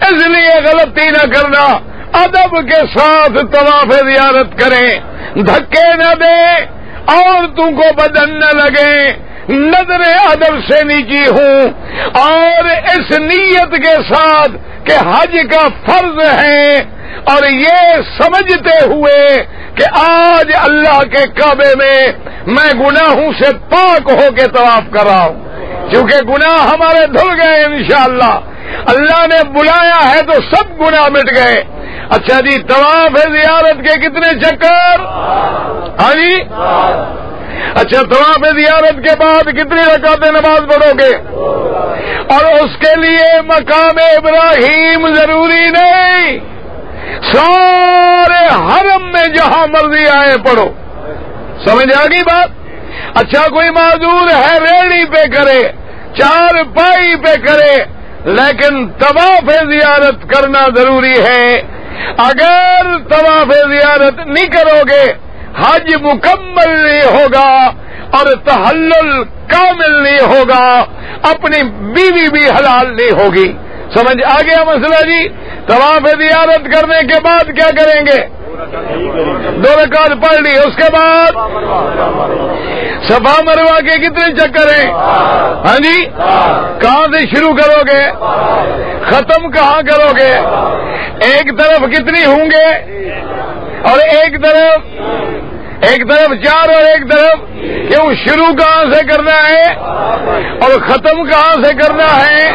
A: اس لیے غلطی نہ کرنا، ادب کے ساتھ طواف زیارت کریں، دھکے نہ دیں، عورتوں کو بدن نہ لگے، نظر ادب سے نیچی ہوں، اور اس نیت کے ساتھ کہ حج کا فرض ہے، اور یہ سمجھتے ہوئے کہ آج اللہ کے کعبے میں گناہوں سے پاک ہو کے طواف کر رہا ہوں، کیونکہ گناہ ہمارے دھل گئے انشاءاللہ، اللہ نے بلایا ہے تو سب گناہ مٹ گئے۔ اچھا جی طواف زیارت کے کتنے چکر؟ ہاں جی اچھا طواف زیارت کے بعد کتنی رکعتیں نماز پڑھو گے؟ اور اس کے لیے مقام ابراہیم ضروری نہیں، سارے حرم میں جہاں مرضی آئے پڑھو، سمجھ آ گئی بات؟ اچھا کوئی معذور ہے ریڑھی پہ کرے، چار پائی پہ کرے، لیکن طواف زیارت کرنا ضروری ہے۔ اگر طواف زیارت نہیں کرو گے حج مکمل نہیں ہوگا اور تحلل کامل نہیں ہوگا، اپنی بیوی بھی حلال نہیں ہوگی۔ سمجھ آ گیا مسئلہ جی؟ طواف زیارت کرنے کے بعد کیا کریں گے؟ 2 رکعت پڑھ لی، اس کے بعد صفا مروہ کے کتنے چکر ہیں؟ ہاں جی کہاں سے شروع کرو گے؟ ختم کہاں کرو گے؟ ایک طرف کتنی ہوں گے؟ اور ایک طرف 4 اور ایک طرف کیوں؟ شروع کہاں سے کرنا ہے اور ختم کہاں سے کرنا ہے؟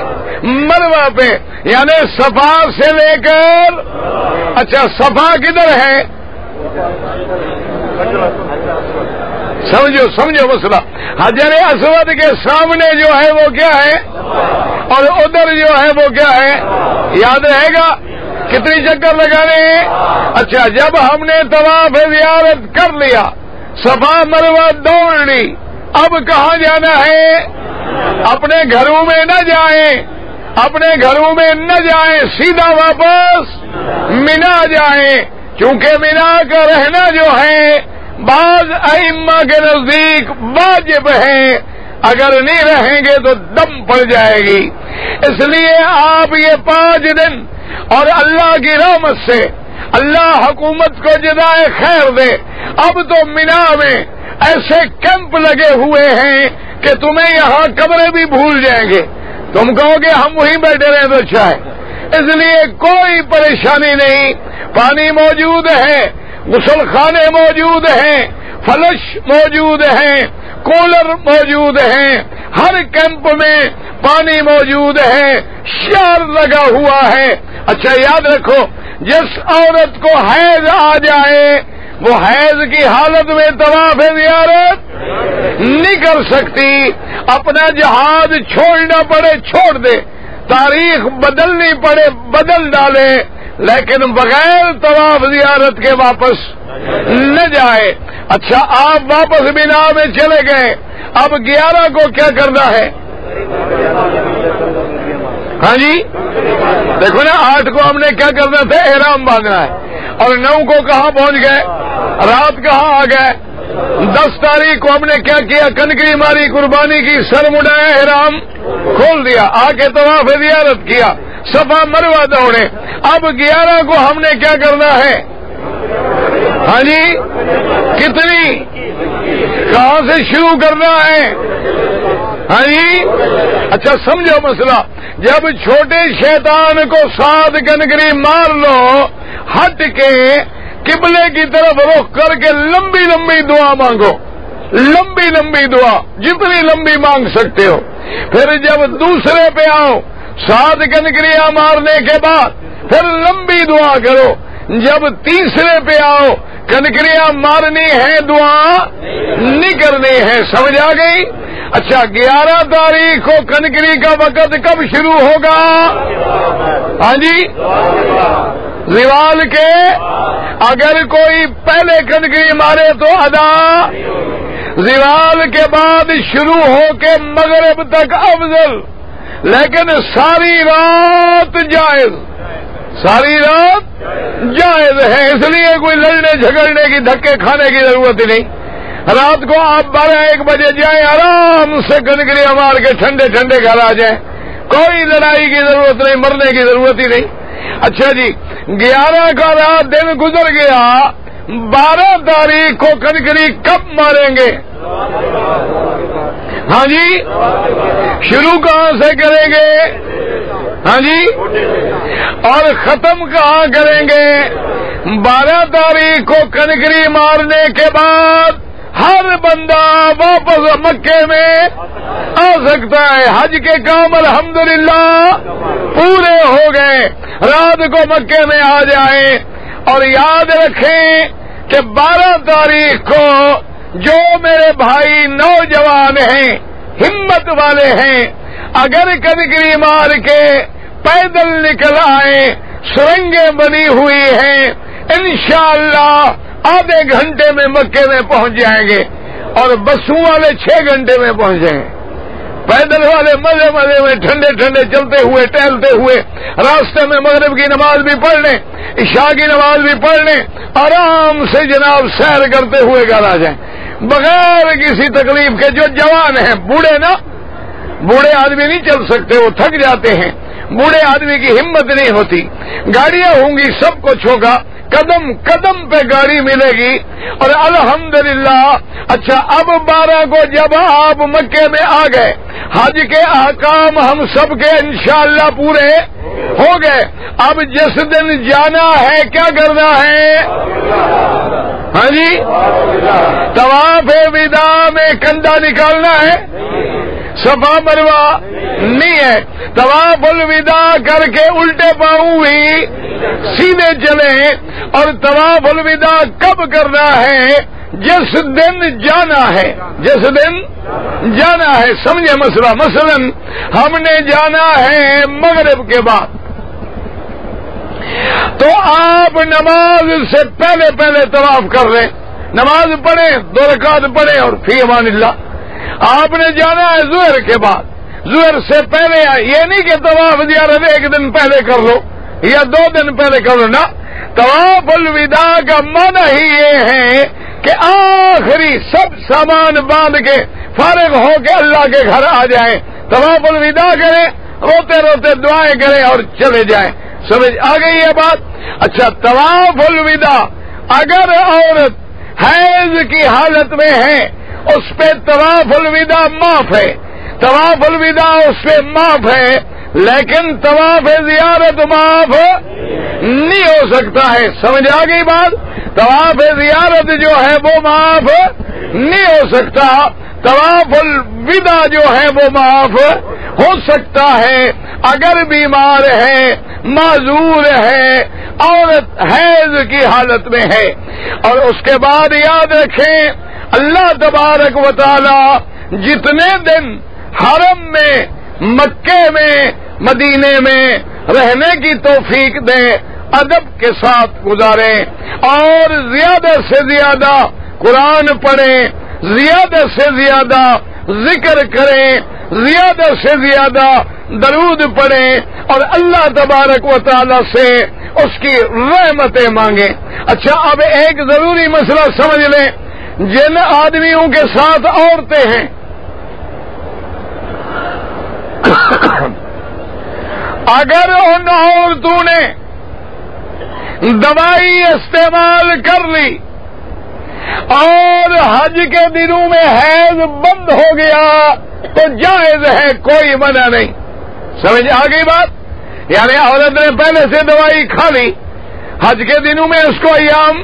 A: مروہ پہ، یعنی صفا سے لے کر، اچھا صفا کدھر ہے؟ سمجھو مسئلہ، حجر اسود کے سامنے جو ہے وہ کیا ہے، اور ادھر جو ہے وہ کیا ہے؟ یاد رہے گا کتنی چکر لگانے ہیں؟ اچھا جب ہم نے طواف زیارت کر لیا، صفا مروہ دوڑ لی، اب کہاں جانا ہے؟ اپنے گھروں میں نہ جائیں، سیدھا واپس مینا جائیں، کیونکہ مینا کا رہنا جو ہے بعض ائمہ کے نزدیک واجب ہے، اگر نہیں رہیں گے تو دم پڑ جائے گی۔ اس لیے آپ یہ 5 دن، اور اللہ کی رحمت سے اللہ حکومت کو جزائے خیر دے، اب تو مینا میں ایسے کیمپ لگے ہوئے ہیں کہ تمہیں یہاں کمرے بھی بھول جائیں گے، تم کہو گے ہم وہیں بیٹھے رہیں تو اچھا ہے۔ اس لیے کوئی پریشانی نہیں، پانی موجود ہے، غسل خانے موجود ہیں، فلش موجود ہیں، کولر موجود ہیں، ہر کیمپ میں پانی موجود ہے، شار لگا ہوا ہے۔ اچھا یاد رکھو، جس عورت کو حیض آ جائے وہ حیض کی حالت میں طواف زیارت نہیں کر سکتی، اپنا جہاد چھوڑنا پڑے چھوڑ دے، تاریخ بدلنی پڑے بدل ڈالے، لیکن بغیر طواف زیارت کے واپس نہ جائے۔ اچھا آپ واپس مینا میں چلے گئے، اب 11 کو کیا کرنا ہے؟ ہاں جی دیکھو نا، 8 کو ہم نے کیا کرنا تھا؟ احرام باندھنا ہے، اور 9 کو کہاں پہنچ گئے؟ رات کہاں آ گئے؟ 10 تاریخ کو ہم نے کیا کیا؟ کنکری ماری، قربانی کی، سر مڈایا، احرام کھول دیا، آ کے طواف زیارت کیا، صفا مروہ دوڑے۔ اب 11 کو ہم نے کیا کرنا ہے؟ ہاں جی کتنی؟ کہاں سے شروع کرنا ہے؟ ہاں جی اچھا سمجھو مسئلہ، جب چھوٹے شیطان کو 7 کنکری مار لو، ہٹ کے قبلے کی طرف رخ کر کے لمبی لمبی دعا مانگو، لمبی لمبی دعا جتنی لمبی مانگ سکتے ہو، پھر جب دوسرے پہ آؤ 7 کنکریاں مارنے کے بعد پھر لمبی دعا کرو، جب تیسرے پہ آؤ کنکریاں مارنی ہے، دعا نہیں کرنی ہے. سمجھ آ گئی؟ اچھا 11 تاریخ کو کنکری کا وقت کب شروع ہوگا؟ ہاں جی زوال کے. اگر کوئی پہلے کنکری مارے تو ادا، زوال کے بعد شروع ہو کے مغرب تک افضل، لیکن ساری رات جائز، ساری رات جائز ہے. اس لیے کوئی لڑنے جھگڑنے کی، دھکے کھانے کی ضرورت ہی نہیں. رات کو آپ 12-1 بجے جائیں، آرام سے کنکریاں مار کے ٹھنڈے ٹھنڈے گھر آ جائیں. کوئی لڑائی کی ضرورت نہیں، مرنے کی ضرورت ہی نہیں. اچھا جی 11 کا رات دن گزر گیا، 12 تاریخ کو کنکری کب ماریں گے؟ ہاں جی شروع کہاں سے کریں گے؟ ہاں جی اور ختم کہاں کریں گے؟ 12 تاریخ کو کنکری مارنے کے بعد ہر بندہ واپس مکے میں آ سکتا ہے. حج کے کام الحمدللہ پورے ہو گئے. رات کو مکے میں آ جائیں اور یاد رکھیں کہ 12 تاریخ کو جو میرے بھائی نوجوان ہیں، ہمت والے ہیں، اگر کنکری مار کے پیدل نکل آئے، سرنگیں بنی ہوئی ہیں، انشاءاللہ آدھے گھنٹے میں مکے میں پہنچ جائیں گے. اور بسوں والے 6 گھنٹے میں پہنچیں گے. پیدل والے مزے مزے میں ٹھنڈے ٹھنڈے چلتے ہوئے ٹہلتے ہوئے راستے میں مغرب کی نماز بھی پڑھ لیں، عشاء کی نماز بھی پڑھ لیں، آرام سے جناب سیر کرتے ہوئے گھر آ جائیں بغیر کسی تکلیف کے. جو جوان ہیں، بوڑھے نا، بوڑھے آدمی نہیں چل سکتے، وہ تھک جاتے ہیں. بوڑھے آدمی کی ہمت نہیں ہوتی. گاڑیاں ہوں گی، سب کچھ ہوگا، قدم قدم پہ گاڑی ملے گی. اور الحمدللہ اچھا اب 12 کو جب آپ مکے میں آ گئے، حج کے احکام ہم سب کے انشاءاللہ پورے ہو گئے. اب جس دن جانا ہے کیا کرنا ہے؟ ہاں جی طواف وداع میں کندھا نکالنا ہے، صفا مروہ نہیں ہے. طواف الوداع کر کے الٹے پاؤں بھی سیدھے چلیں. اور طواف الوداع کب کرنا ہے؟ جس دن جانا ہے، جس دن جانا ہے. سمجھے مسئلہ؟ مثلا ہم نے جانا ہے مغرب کے بعد، تو آپ نماز سے پہلے پہلے طواف کر لیں، نماز پڑھیں، 2 رکعت پڑھیں اور فی امان اللہ. آپ نے جانا ہے ظہر کے بعد، ظہر سے پہلے. یہ نہیں کہ طواف زیارت 1 دن پہلے کر لو یا 2 دن پہلے کر لو نا. طواف الوداع کا معنی ہی یہ ہے کہ آخری سب سامان باندھ کے فارغ ہو کے اللہ کے گھر آ جائیں، طواف الوداع کریں، روتے روتے دعائیں کریں اور چلے جائیں. سمجھ آ گئی یہ بات؟ اچھا طواف الوداع اگر عورت حیض کی حالت میں ہے، اس پہ طواف الوداع معاف ہے، طواف الوداع اس پہ معاف ہے، لیکن طواف زیارت معاف نہیں ہو سکتا ہے. سمجھ آ گئی بات؟ طواف زیارت جو ہے وہ معاف نہیں ہو سکتا. طواف الوداع جو ہے وہ معاف ہو سکتا ہے اگر بیمار ہے، معذور ہے، عورت حیض کی حالت میں ہے. اور اس کے بعد یاد رکھیں اللہ تبارک و تعالی جتنے دن حرم میں، مکے میں، مدینے میں رہنے کی توفیق دے، ادب کے ساتھ گزاریں اور زیادہ سے زیادہ قرآن پڑھیں، زیادہ سے زیادہ ذکر کریں، زیادہ سے زیادہ درود پڑھیں اور اللہ تبارک و تعالی سے اس کی رحمتیں مانگیں. اچھا اب ایک ضروری مسئلہ سمجھ لیں، جن آدمیوں کے ساتھ عورتیں ہیں اگر ان عورتوں نے دوائی استعمال کر لی اور حج کے دنوں میں حیض بند ہو گیا تو جائز ہے، کوئی منع نہیں. سمجھ آ گئی بات؟ یعنی عورت نے پہلے سے دوائی کھا لی، حج کے دنوں میں اس کو ایام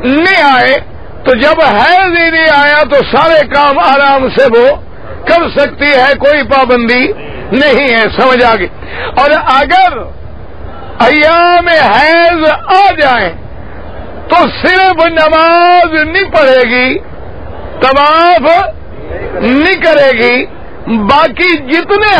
A: نہیں آئے، تو جب حیض ہی نہیں آیا تو سارے کام آرام سے وہ کر سکتی ہے، کوئی پابندی نہیں ہے. سمجھ آ گئی؟ اور اگر ایام حیض آ جائیں تو صرف نماز نہیں پڑھے گی، طواف نہیں کرے گی، باقی جتنے